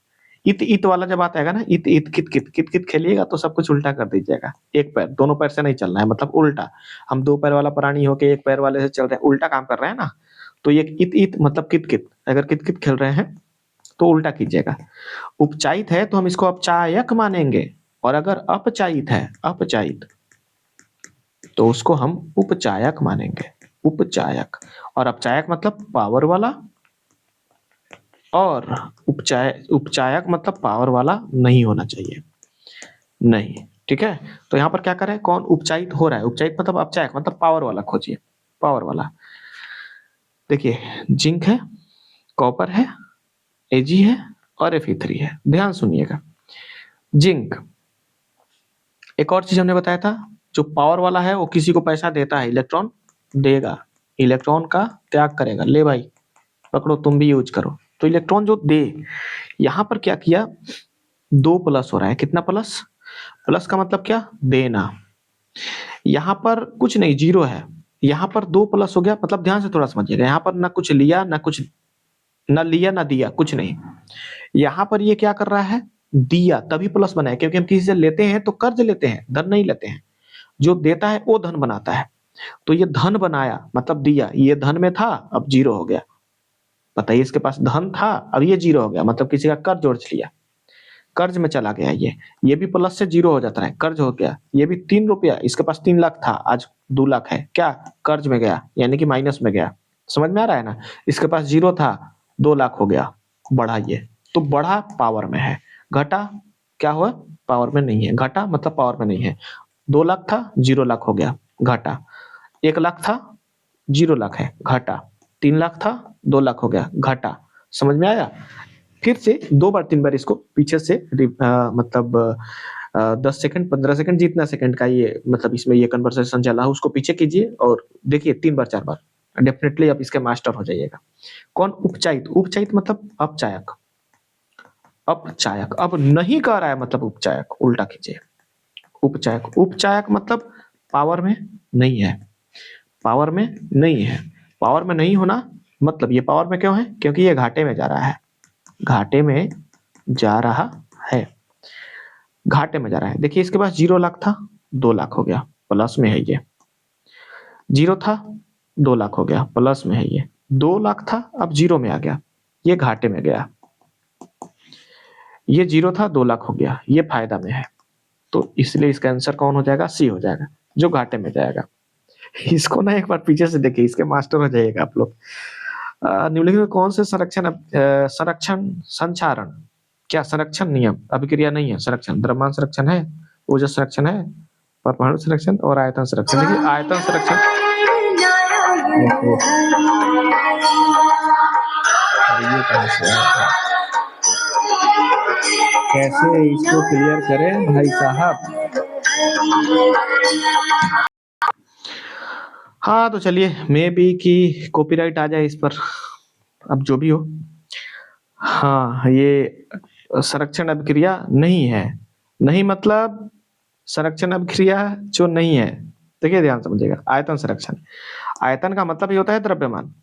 इत इत वाला जब आता है ना, इत इत कित कित कित कित खेलिएगा तो सब कुछ उल्टा कर दीजिएगा। एक पैर, दोनों पैर से नहीं चलना है, मतलब उल्टा। हम दो पैर वाला प्राणी होके एक पैर वाले से चल रहे हैं, उल्टा काम कर रहे हैं ना, तो ये इत इत मतलब कित कित, अगर कित कित खेल रहे हैं तो उल्टा कीजिएगा। उपचायित है तो हम इसको अपचायक मानेंगे, और अगर अपचायित है, अपचायित, तो उसको हम उपचायक मानेंगे, उपचायक। और अपचायक मतलब पावर वाला, और उपचायक मतलब पावर वाला नहीं होना चाहिए, नहीं, ठीक है। तो यहाँ पर क्या करें, कौन उपचायित हो रहा है? उपचायित मतलब अपचायक मतलब पावर वाला खोजिए, पावर वाला। देखिए जिंक है, कॉपर है, एजी है और Fe3 है। ध्यान सुनिएगा, जिंक, एक और चीज हमने बताया था, जो पावर वाला है वो किसी को पैसा देता है, इलेक्ट्रॉन देगा, इलेक्ट्रॉन का त्याग करेगा, ले भाई पकड़ो तुम भी यूज करो, तो इलेक्ट्रॉन जो दे। यहाँ पर क्या किया, 2 प्लस हो रहा है, कितना प्लस? प्लस का मतलब क्या? देना। यहाँ पर कुछ नहीं, जीरो है, यहाँ पर 2 प्लस हो गया, मतलब ध्यान से थोड़ा समझिएगा, यहाँ पर ना कुछ लिया ना कुछ, ना लिया ना दिया, कुछ नहीं। यहाँ पर ये क्या कर रहा है, दिया, तभी प्लस बनाया, क्योंकि हम किसी से लेते हैं तो कर्ज लेते हैं, धन नहीं लेते हैं। जो देता है वो धन बनाता है, तो ये धन बनाया मतलब दिया, ये धन में था अब जीरो हो गया। बताइए, इसके पास धन था अब ये जीरो हो गया, मतलब किसी का कर्ज जोड़ लिया, कर्ज में चला गया। ये भी प्लस से जीरो हो जाता है, कर्ज हो गया। ये भी 3 रुपया, इसके पास 3 लाख था, आज 2 लाख है, क्या? कर्ज में गया, यानी कि माइनस में गया। समझ में आ रहा है ना? इसके पास जीरो था, 2 लाख हो गया, बढ़ा ये, तो बढ़ा पावर में है। घटा क्या हुआ, पावर में नहीं है, घटा मतलब पावर में नहीं है। 2 लाख था, 0 लाख हो गया, घाटा। 1 लाख था, 0 लाख है, घाटा। 3 लाख था, 2 लाख हो गया, घाटा। समझ में आया? फिर से 2 बार 3 बार इसको पीछे से मतलब 10 सेकंड 15 सेकंड, जितना सेकंड का ये मतलब इसमें ये कन्वर्सेशन चला है उसको पीछे कीजिए और देखिए 3 बार 4 बार, डेफिनेटली आप इसके मास्टर हो जाइएगा। कौन उपचायित? उपचायित मतलब अपचायक, अपचायक। अब नहीं कह रहा है मतलब उपचायक, उल्टा कीजिए, उपचायक। उपचायक मतलब पावर में नहीं है, पावर में नहीं है। पावर में नहीं होना मतलब ये पावर में क्यों है? क्योंकि ये घाटे में जा रहा है, घाटे में जा रहा है, घाटे में जा रहा है। देखिए इसके पास 0 लाख था, 2 लाख हो गया, प्लस में है ये। जीरो था, 2 लाख हो गया, प्लस में है ये। 2 लाख था, अब जीरो में आ गया, ये घाटे में गया। ये जीरो था, 2 लाख हो गया, ये फायदा में है। तो इसलिए इसका आंसर कौन हो जाएगा? सी हो जाएगा, जो घाटे में जाएगा। इसको ना एक बार पीछे से देखिए, इसके मास्टर हो जाइएगा आप लोग। निम्नलिखित में कौन से संरक्षण संचारण, क्या संरक्षण नियम अभिक्रिया नहीं है? संरक्षण, द्रव्यमान संरक्षण है, ऊर्जा संरक्षण है, परमाणु संरक्षण और आयतन संरक्षण। देखिए आयतन संरक्षण, ये कहाँ से आया? कैसे इसको क्लियर करें भाई साहब? हाँ तो चलिए, मे बी कि कॉपीराइट आ जाए इस पर, अब जो भी हो। हाँ, ये संरक्षण अभिक्रिया नहीं है, नहीं मतलब संरक्षण अभिक्रिया जो नहीं है। देखिए ध्यान समझिएगा, आयतन संरक्षण, आयतन का मतलब ये होता है द्रव्यमान।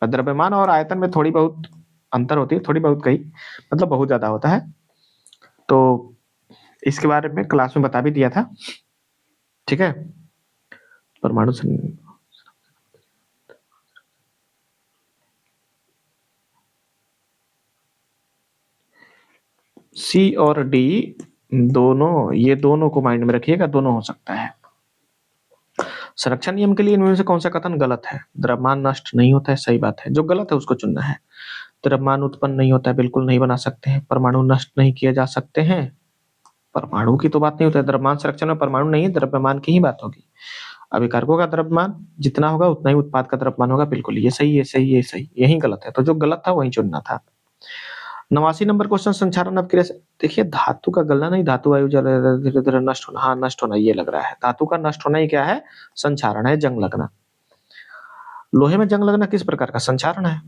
द्रव्यमान और आयतन में थोड़ी बहुत अंतर होती है, थोड़ी बहुत कही मतलब बहुत ज्यादा होता है। तो इसके बारे में क्लास में बता भी दिया था, ठीक है। परमाणु सी और डी दोनों, ये दोनों को माइंड में रखिएगा, दोनों हो सकता है। संरक्षण नियम के लिए इनमें से कौन सा कथन गलत है? द्रव्यमान नष्ट नहीं होता है, सही बात है, जो गलत है उसको चुनना है। द्रव्यमान उत्पन्न नहीं होता है, बिल्कुल नहीं बना सकते हैं। परमाणु नष्ट नहीं किए जा सकते हैं, परमाणु की तो बात नहीं होता है। द्रव्यमान संरक्षण में परमाणु नहीं है, द्रव्यमान की ही बात होगी। अभिकारकों का द्रव्यमान जितना होगा उतना ही उत्पाद का द्रव्यमान होगा, बिल्कुल ये सही, ये सही, ये सही, यही गलत है। तो जो गलत था वही चुनना था। 89 नंबर क्वेश्चन, संक्षारण अपक्रिया से, देखिए धातु का गलना नहीं, धातु वायु जल धीरे धीरे नष्ट होना, हाँ नष्ट होना ये लग रहा है। धातु का नष्ट होना ही क्या है? संक्षारण है, जंग लगना। लोहे में जंग लगना किस प्रकार का संक्षारण है?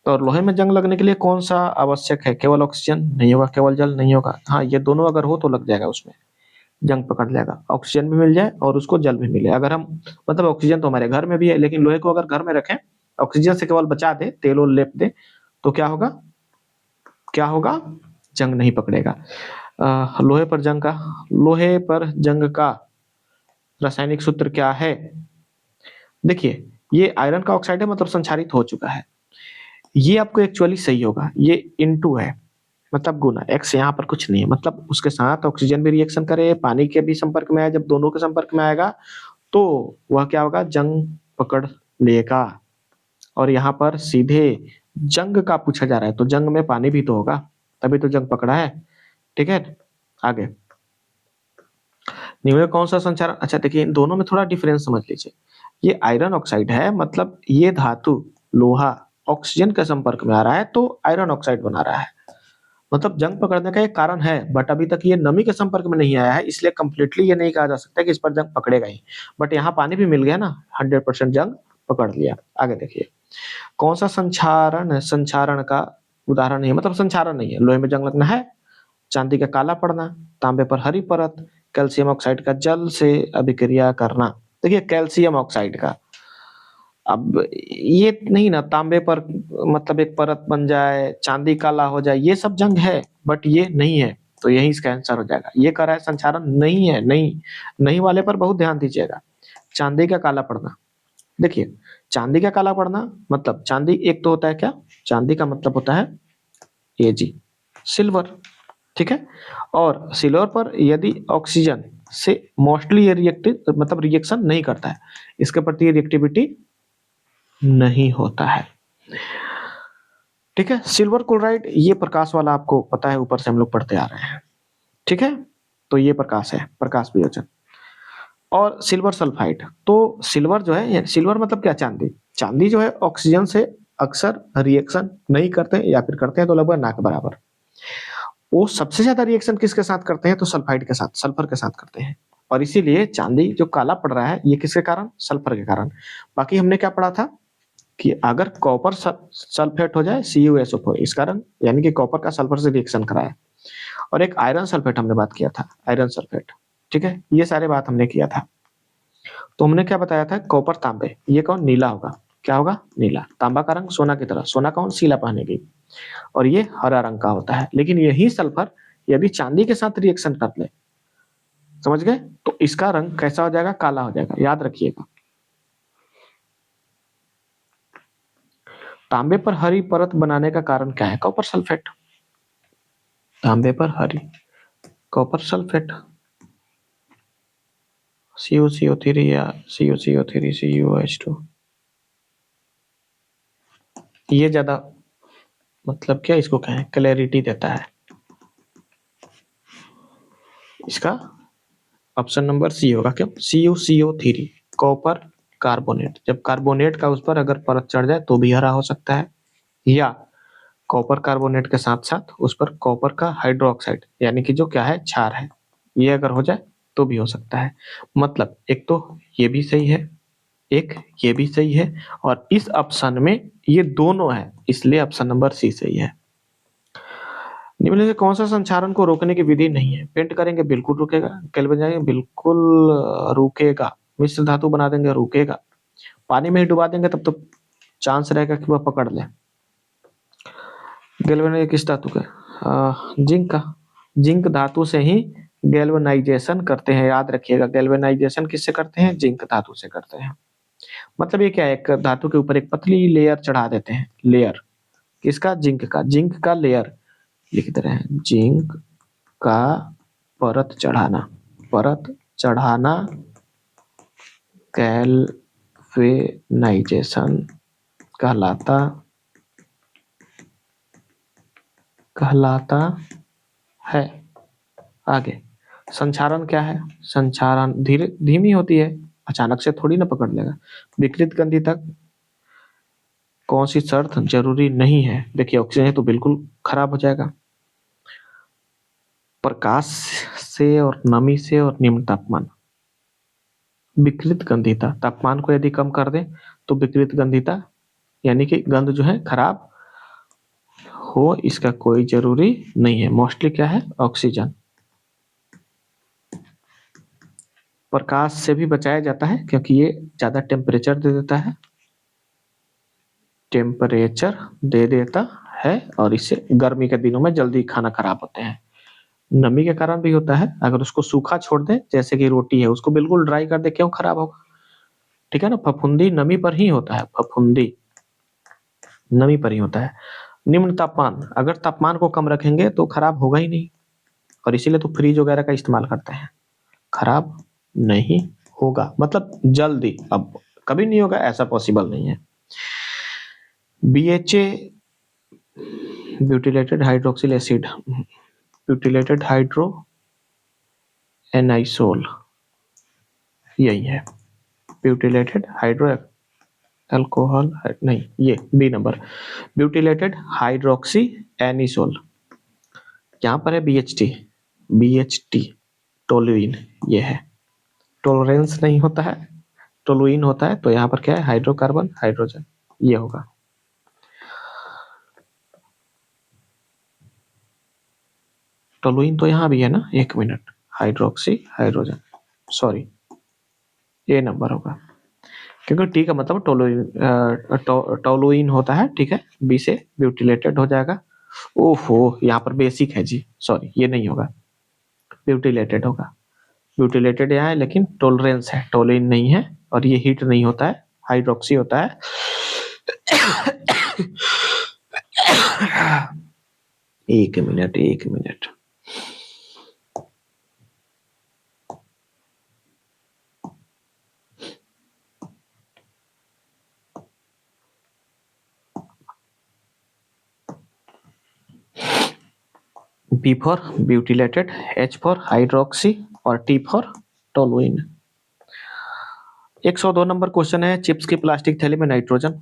तो लोहे में जंग लगने के लिए कौन सा आवश्यक है? केवल ऑक्सीजन नहीं होगा, केवल जल नहीं होगा, हाँ ये दोनों अगर हो तो लग जाएगा, उसमें जंग पकड़ लेगा। ऑक्सीजन भी मिल जाए और उसको जल भी मिले। अगर हम मतलब ऑक्सीजन तो हमारे घर में भी है, लेकिन लोहे को अगर घर में रखें, ऑक्सीजन से केवल बचा दे, तेल और लेप दे, तो क्या होगा? क्या होगा? जंग नहीं पकड़ेगा। लोहे पर जंग का रासायनिक सूत्र क्या है? देखिए ये आयरन का ऑक्साइड है, मतलब संक्षारित हो चुका है। ये आपको एक्चुअली सही होगा, ये इनटू है, मतलब गुना। एक्स यहाँ पर कुछ नहीं है, मतलब उसके साथ ऑक्सीजन भी रिएक्शन करे, पानी के भी संपर्क में आए, जब दोनों के संपर्क में आएगा तो वह क्या होगा? जंग पकड़ लेगा। और यहाँ पर सीधे जंग का पूछा जा रहा है, तो जंग में पानी भी तो होगा, तभी तो जंग पकड़ा है, ठीक है। आगे, निम्न में कौन सा संचारण, अच्छा देखिए इन दोनों में थोड़ा डिफरेंस समझ लीजिए। ये आयरन ऑक्साइड है, मतलब ये धातु लोहा ऑक्सीजन के संपर्क में आ रहा है तो आयरन ऑक्साइड बना रहा है, मतलब जंग पकड़ने का एक कारण है। बट अभी तक ये नमी के संपर्क में नहीं आया है, इसलिए कंप्लीटली ये नहीं कहा जा सकता कि इस पर जंग पकड़ेगा ही। बट यहाँ पानी भी मिल गया ना, 100% जंग पकड़ लिया। आगे देखिए, कौन सा संचारण संचारण का उदाहरण नहीं है, मतलब संचारण नहीं है। लोहे में जंग लगना है, चांदी का काला पड़ना, तांबे पर हरी परत, कैल्शियम ऑक्साइड का जल से अभिक्रिया करना। देखिए कैल्शियम ऑक्साइड का, अब ये नहीं ना, तांबे पर मतलब एक परत बन जाए, चांदी काला हो जाए, ये सब जंग है, बट ये नहीं है। तो यही इसका आंसर हो जाएगा। ये कह रहा है संचारण नहीं है, नहीं नहीं वाले पर बहुत ध्यान दीजिएगा। चांदी का काला पड़ना, देखिए चांदी का काला पड़ना मतलब चांदी एक तो होता है क्या? चांदी का मतलब होता है ये जी सिल्वर, ठीक है। और सिल्वर पर यदि ऑक्सीजन से मोस्टली ये रिएक्टिव मतलब रिएक्शन नहीं करता है, इसके प्रति रिएक्टिविटी नहीं होता है, ठीक है। सिल्वर क्लोराइड ये प्रकाश वाला, आपको पता है ऊपर से हम लोग पढ़ते आ रहे हैं, ठीक है। तो ये प्रकाश है, प्रकाश वियोजन। और सिल्वर सल्फाइड, तो सिल्वर जो है, सिल्वर मतलब क्या? चांदी। चांदी जो है ऑक्सीजन से अक्सर रिएक्शन नहीं करते, या फिर करते हैं तो लगभग ना के बराबर। वो सबसे ज्यादा रिएक्शन किसके साथ करते हैं? तो सल्फाइड के साथ, सल्फर के साथ करते हैं। और इसीलिए चांदी जो काला पड़ रहा है ये किसके कारण? सल्फर के कारण। बाकी हमने क्या पढ़ा था कि अगर कॉपर सल्फेट हो जाए CuSO4, इस कारण यानी कि कॉपर का सल्फर से रिएक्शन कराए। और एक आयरन सल्फेट हमने बात किया था, आयरन सल्फेट, ठीक है। ये सारे बात हमने किया था। तो हमने क्या बताया था? कॉपर तांबे, ये कौन? नीला होगा। क्या होगा? नीला। तांबा का रंग सोना की तरह, सोना कौन? सीला पहनेगी। और ये हरा रंग का होता है। लेकिन यही सल्फर यदि चांदी के साथ रिएक्शन कर ले, समझ गए, तो इसका रंग कैसा हो जाएगा? काला हो जाएगा, याद रखिएगा। तांबे पर हरी परत बनाने का कारण क्या है? Copper sulphate. तांबे पर हरी, कॉपर सल्फेट, CuCO3 या CuCO3 CuH2, ये ज्यादा मतलब क्या इसको कहें, क्लैरिटी देता है। इसका ऑप्शन नंबर सी होगा। क्यों? CuCO3 कॉपर कार्बोनेट, जब कार्बोनेट का उस पर अगर परत चढ़ जाए तो भी हरा हो सकता है, या कॉपर कार्बोनेट के साथ साथ उस पर कॉपर का हाइड्रोक्साइड यानी कि जो क्या है, क्षार है, ये अगर हो जाए तो भी हो सकता है। मतलब एक तो ये भी सही है, एक ये भी सही है, और इस ऑप्शन में ये दोनों है, इसलिए ऑप्शन नंबर सी सही है। निम्न में से कौन सा संक्षारण को रोकने की विधि नहीं है? पेंट करेंगे बिल्कुल रुकेगा, गैल्वेनाइज बिल्कुल रुकेगा, मिश्र धातु बना देंगे रुकेगा, पानी में ही डुबा देंगे तब तो चांस रहेगा कि वह पकड़ ले। गैल्वेनाइज किस धातु का? जिंक का। जिंक धातु से ही गैल्वेनाइजेशन करते हैं, याद रखिएगा। गैल्वेनाइजेशन किससे करते हैं? जिंक धातु से करते हैं। मतलब ये क्या है, एक धातु के ऊपर एक पतली लेयर चढ़ा देते हैं। लेयर किसका? जिंक का। जिंक का लेयर लिख दे रहे हैं, जिंक का परत चढ़ाना। परत चढ़ाना गैल्वेनाइजेशन कहलाता है। आगे संक्षारण क्या है? संक्षारण धीमी होती है, अचानक से थोड़ी ना पकड़ लेगा। विकृत गंधी तक कौन सी शर्त जरूरी नहीं है? देखिए ऑक्सीजन तो बिल्कुल खराब हो जाएगा। प्रकाश से और नमी से और निम्न तापमान। विकृत गंधिता, तापमान को यदि कम कर दें तो विकृत गंधिता यानी कि गंध जो है खराब हो, इसका कोई जरूरी नहीं है। मोस्टली क्या है? ऑक्सीजन। प्रकाश से भी बचाया जाता है क्योंकि ये ज्यादा टेम्परेचर दे देता है। टेम्परेचर दे देता है और इससे गर्मी के दिनों में जल्दी खाना खराब होते हैं। नमी के कारण भी होता है। अगर उसको सूखा छोड़ दें, जैसे कि रोटी है, उसको बिल्कुल ड्राई कर दे, क्यों खराब होगा? ठीक है ना, फफूंदी नमी पर ही होता है। फफूंदी नमी पर ही होता है। निम्न तापमान, अगर तापमान को कम रखेंगे तो खराब होगा ही नहीं, और इसीलिए तो फ्रिज वगैरह का इस्तेमाल करते हैं। खराब नहीं होगा मतलब जल्दी, अब कभी नहीं होगा ऐसा पॉसिबल नहीं है। BHA butylated hydroxyl acid, butylated hydro anisole, यही है ब्यूटिलेटेड हाइड्रो अल्कोहल नहीं, ये B number butylated hydroxy anisole. यहाँ पर है BHT टोलुइन, ये है। टॉलरेंस नहीं होता है, टोलुइन होता है। तो यहाँ पर क्या है? हाइड्रोकार्बन हाइड्रोजन, ये होगा। टोलुइन तो यहाँ भी है ना, एक मिनट, हाइड्रोक्सी हाइड्रोजन, सॉरी ये नंबर होगा क्योंकि टी का मतलब टोलुइन होता है। ठीक है, बी से ब्यूटिलेटेड हो जाएगा। ओहो, यहाँ पर बेसिक है जी, सॉरी ये नहीं होगा, ब्यूटिलेटेड होगा। ब्यूटिलेटेड यहाँ है लेकिन टोलरेंस है, टोलुइन नहीं है। और ये हीट नहीं होता है, हाइड्रोक्सी होता है। एक मिनट एक minute, B for butylated, H for hydroxy और T for toluene. 102 number question है, चिप्स की प्लास्टिक थैली में नाइट्रोजन।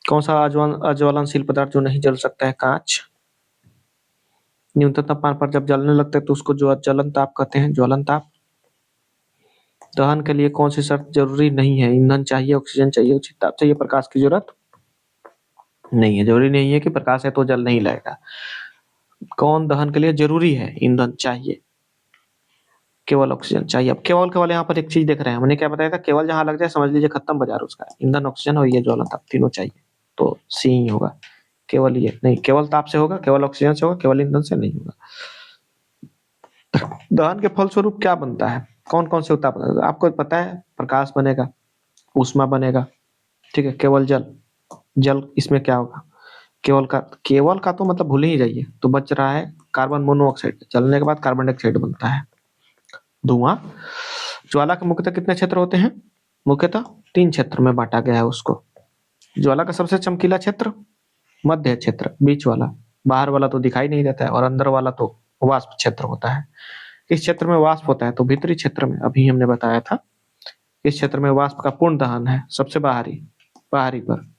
कौन सा अज्वलनशील पदार्थ जो नहीं जल सकता है? कांच। न्यूनतम तापमान पर जब जलने लगता है तो उसको जो ज्वलन ताप कहते हैं, ज्वलन ताप। दहन के लिए कौन सी शर्त जरूरी नहीं है? ईंधन चाहिए, ऑक्सीजन चाहिए, उचित ताप चाहिए, प्रकाश की जरूरत नहीं है। जरूरी नहीं है कि प्रकाश है तो जल नहीं लगेगा। कौन दहन के लिए जरूरी है? ईंधन चाहिए, केवल ऑक्सीजन चाहिए। अब केवल यहाँ पर एक चीज देख रहे हैं, हमने क्या बताया था? केवल जहां लग जाए समझ लीजिए खत्म बाजार उसका। ईंधन, ऑक्सीजन और ये ज्वलन ताप तीनों चाहिए, तो सी ही होगा। केवल ये नहीं, केवल ताप से होगा, केवल ऑक्सीजन से होगा, केवल ईंधन से नहीं होगा। दहन के फलस्वरूप क्या बनता है? कौन कौन से उत्ताप बनता है? आपको पता है, प्रकाश बनेगा, ऊष्मा बनेगा, ठीक है, केवल जल। जल इसमें क्या होगा? केवल का तो मतलब भूल ही जाइए। तो बच रहा है कार्बन मोनोऑक्साइड, जलने के बाद कार्बन डाइऑक्साइड बनता है, धुआं। ज्वाला के मुख्यतः कितने क्षेत्र होते हैं? मुख्यतः 3 क्षेत्र में बांटा गया है उसको। ज्वाला का सबसे चमकीला क्षेत्र मध्य क्षेत्र, बीच वाला, बाहर वाला तो दिखाई नहीं देता है, और अंदर वाला तो वाष्प क्षेत्र होता है। इस क्षेत्र में वाष्प होता है, तो भीतरी क्षेत्र में अभी हमने बताया था, इस क्षेत्र में वाष्प का पूर्ण दहन है, सबसे बाहरी पर।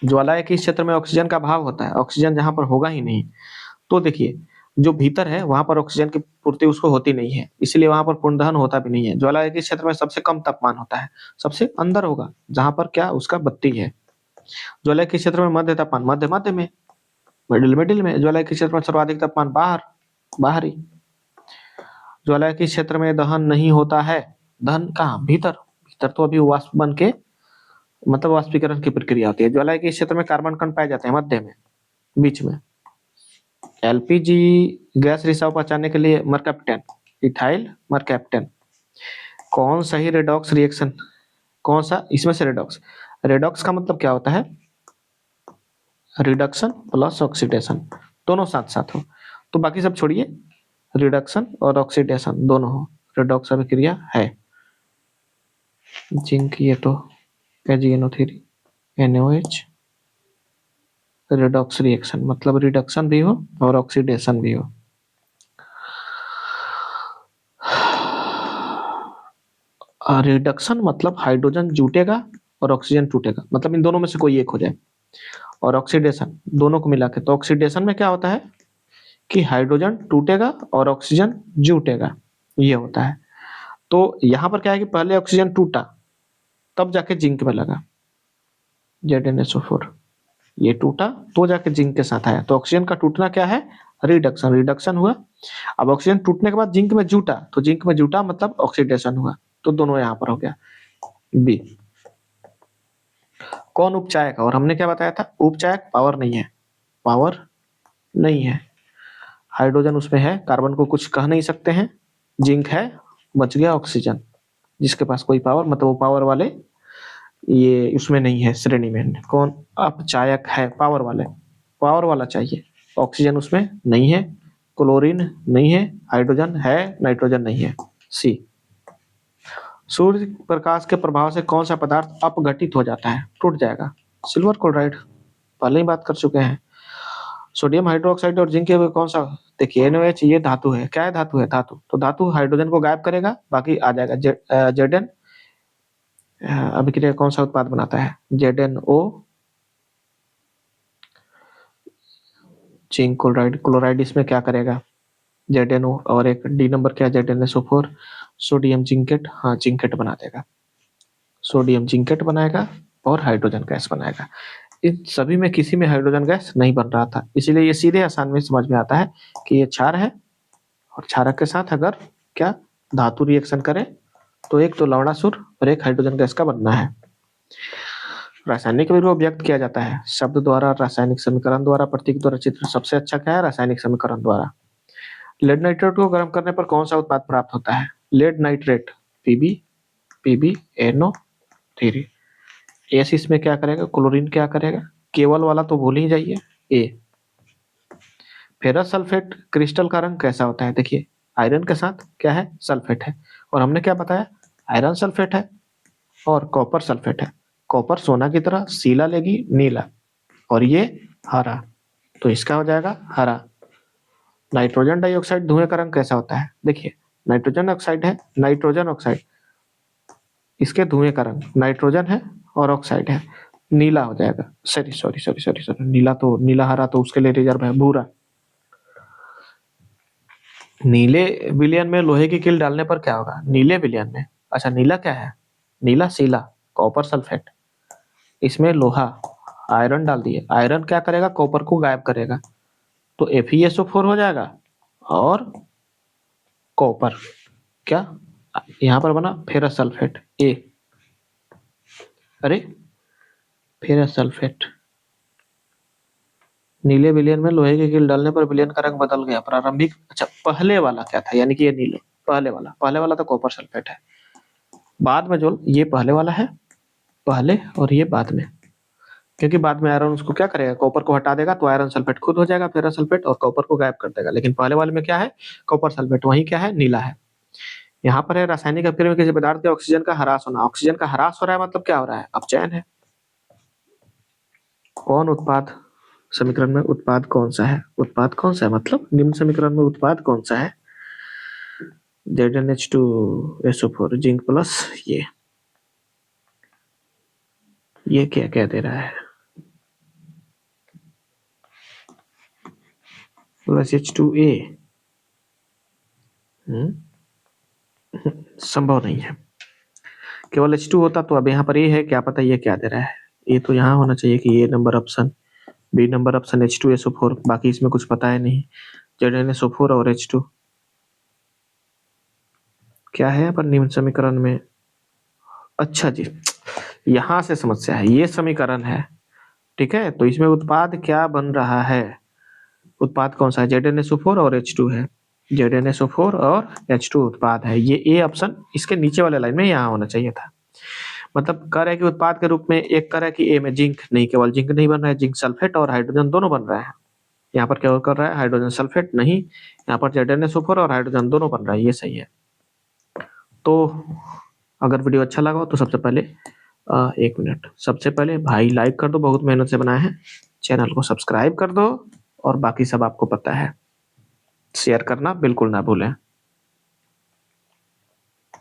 ज्वाला के इस क्षेत्र में ऑक्सीजन का अभाव होता है, ऑक्सीजन जहां पर होगा ही नहीं। तो देखिए, जो भीतर है वहां पर ऑक्सीजन की पूर्ति उसको होती नहीं है, इसलिए वहां पर पूर्ण दहन होता भी नहीं है। ज्वाला के इस क्षेत्र में सबसे कम तापमान होता है, सबसे अंदर होगा जहां पर क्या उसका बत्ती है। ज्वाला के क्षेत्र में मध्य तापमान मध्य मध्य में, मिडिल में। ज्वाला के क्षेत्र में सर्वाधिक तापमान बाहरी। ज्वाला के क्षेत्र में दहन नहीं होता है। दहन कहाँ? भीतर। भीतर तो अभी वाष्प बन के मतलब वाष्पीकरण की प्रक्रिया होती है। ज्वाला के क्षेत्र में कार्बन कण पाए जाते हैं मध्य में, बीच में। एलपीजी गैस रिसाव पहचानने के लिए मरकैप्टन, इथाइल मरकैप्टन। कौन सही रेडॉक्स रिएक्शन? कौन सा इसमें से रेडॉक्स? रेडॉक्स का मतलब क्या होता है? रिडक्शन प्लस ऑक्सीडेशन, दोनों साथ साथ हो। तो बाकी सब छोड़िए, रिडक्शन और ऑक्सीडेशन दोनों हो, रेडॉक्स अभिक्रिया है। जिंक, ये तो AgNO3 NOH, रेडॉक्स रिएक्शन मतलब रिडक्शन भी हो और ऑक्सीडेशन भी हो। रिडक्शन मतलब हाइड्रोजन जुटेगा और ऑक्सीजन टूटेगा, मतलब इन दोनों में से कोई एक हो जाए। और ऑक्सीडेशन दोनों को मिला के, तो ऑक्सीडेशन में क्या होता है कि हाइड्रोजन टूटेगा और ऑक्सीजन जुटेगा, ये होता है। तो यहाँ पर क्या है कि पहले ऑक्सीजन टूटा, तब जाके जिंक में लगा, ZnSO4। ये टूटा तो जाके जिंक के साथ आया, तो ऑक्सीजन का टूटना क्या है? रिडक्शन, रिडक्शन हुआ। अब ऑक्सीजन टूटने के बाद जिंक में जुटा, तो जिंक में जुटा मतलब ऑक्सीडेशन हुआ, तो दोनों यहाँ पर हो गया। बी। कौन उपचायक? और हमने क्या बताया था? उपचायक पावर नहीं है, पावर नहीं है। हाइड्रोजन उसमें है, कार्बन को कुछ कह नहीं सकते हैं। जिंक है, बच गया ऑक्सीजन, जिसके पास कोई पावर, मतलब वो पावर वाले ये उसमें नहीं है श्रेणी में। कौन अपचायक है? पावर वाले, पावर वाला चाहिए। ऑक्सीजन उसमें नहीं है, क्लोरीन नहीं है, हाइड्रोजन है, नाइट्रोजन नहीं है। सी। सूर्य प्रकाश के प्रभाव से कौन सा पदार्थ अपघटित हो जाता है, टूट जाएगा? सिल्वर क्लोराइड, पहले ही बात कर चुके हैं। सोडियम हाइड्रोक्साइड और जिंक के कौन सा? देखिए NOH ये धातु है, क्या है? धातु है, धातु। तो धातु हाइड्रोजन को गायब करेगा, बाकी आ जाएगा। Zn अभिक्रिया कौन सा उत्पाद बनाता है? ZnO, zinc chloride. क्लोराइड इसमें क्या करेगा? ZnO, और एक डी नंबर क्या? ZnSO4, sodium zincate. हाँ, जिंकेट बना देगा, सोडियम जिंकेट बनाएगा और हाइड्रोजन गैस बनाएगा। इन सभी में किसी में हाइड्रोजन गैस नहीं बन रहा था, इसीलिए ये सीधे आसान में समझ में आता है कि ये क्षार है, और क्षारक के साथ अगर क्या धातु रिएक्शन करे तो एक तो लवणासुर और एक हाइड्रोजन गैस का बनना है। रासायनिक विभव व्यक्त किया जाता है शब्द द्वारा, रासायनिक समीकरण द्वारा, प्रतीक द्वारा, चित्र। सबसे अच्छा क्या है? रासायनिक समीकरण द्वारा। लेड नाइट्रेट को गर्म करने पर कौन सा उत्पाद प्राप्त होता है? Lead nitrate, PbNO3। एस इसमें क्या करेगा? क्लोरीन क्या करेगा? केवल वाला तो भूल ही जाइए, ए। फेरस सल्फेट क्रिस्टल का रंग कैसा होता है? देखिए, आयरन के साथ क्या है? सल्फेट है, और हमने क्या बताया? आयरन सल्फेट है और कॉपर सल्फेट है। कॉपर सोना की तरह सीला लेगी, नीला, और ये हरा, तो इसका हो जाएगा हरा। नाइट्रोजन डाइऑक्साइड धुएं का रंग कैसा होता है? देखिए, नाइट्रोजन ऑक्साइड है, नाइट्रोजन ऑक्साइड, इसके धुएं का रंग नाइट्रोजन है और ऑक्साइड है, नीला हो जाएगा। Sorry sorry sorry sorry sorry, नीला तो नीला हरा तो उसके लिए रिजर्व है, भूरा। नीले विलयन में लोहे की कील डालने पर क्या होगा? नीले विलयन में, अच्छा नीला क्या है? नीला सीला, कॉपर सल्फेट। इसमें लोहा, आयरन डाल दिए, आयरन क्या करेगा? कॉपर को गायब करेगा, तो FeSO4 हो जाएगा। और कॉपर क्या यहाँ पर बना? फेरस सल्फेट, ए। अरे, फेरस सल्फेट। नीले विलयन में लोहे की कील डालने पर विलयन का रंग बदल गया। प्रारंभिक, अच्छा पहले वाला क्या था? यानी कि ये नीले, पहले वाला तो कॉपर सल्फेट है। बाद में जो ये पहले वाला है, पहले, और ये बाद में, क्योंकि बाद में आयरन उसको क्या करेगा? कॉपर को हटा देगा, तो आयरन सल्फेट खुद हो जाएगा फेरस सल्फेट, और कॉपर को गायब कर देगा। लेकिन पहले वाले में क्या है? कॉपर सल्फेट, वही क्या है? नीला है। यहाँ पर है रासायनिक अभिक्रिया में किसी पदार्थ के ऑक्सीजन का ह्रास होना। ऑक्सीजन का ह्रास हो रहा है मतलब क्या हो रहा है? अपचयन है। कौन उत्पाद समीकरण में उत्पाद कौन सा है? उत्पाद कौन सा है मतलब निम्न समीकरण में उत्पाद कौन सा है? ZnH2SO4, जिंक प्लस ये क्या क्या दे रहा है? प्लस H2A, संभव नहीं है। केवल H2 होता तो अब यहाँ पर ये है, क्या पता ये क्या दे रहा है? ये तो यहाँ होना चाहिए कि A number option, B number option H2SO4, बाकी इसमें कुछ पता है नहीं। ZnSO4 और H2 क्या है यहाँ पर निम्न समीकरण में? अच्छा जी, यहाँ से समस्या है, ये समीकरण है, ठीक है। तो इसमें उत्पाद क्या बन रहा है, उत्पाद कौन सा है? ZnSO4 और H2 है, ZnSO4 और H2 उत्पाद है। ये ए ऑप्शन इसके नीचे वाले लाइन में यहाँ होना चाहिए था। मतलब कह रहा है कि उत्पाद के रूप में एक कह रहा है कि ए में जिंक नहीं, केवल जिंक नहीं बन रहा है, जिंक सल्फेट और हाइड्रोजन दोनों बन रहा है। यहाँ पर क्या कर रहा है, हाइड्रोजन सल्फेट नहीं, यहाँ पर ZnSO4 और हाइड्रोजन दोनों बन रहा है, ये सही है। तो अगर वीडियो अच्छा लगा हो तो सबसे पहले 1 मिनट, सबसे पहले भाई लाइक कर दो, बहुत मेहनत से बनाया है। चैनल को सब्सक्राइब कर दो और बाकी सब आपको पता है, शेयर करना बिल्कुल ना भूलें।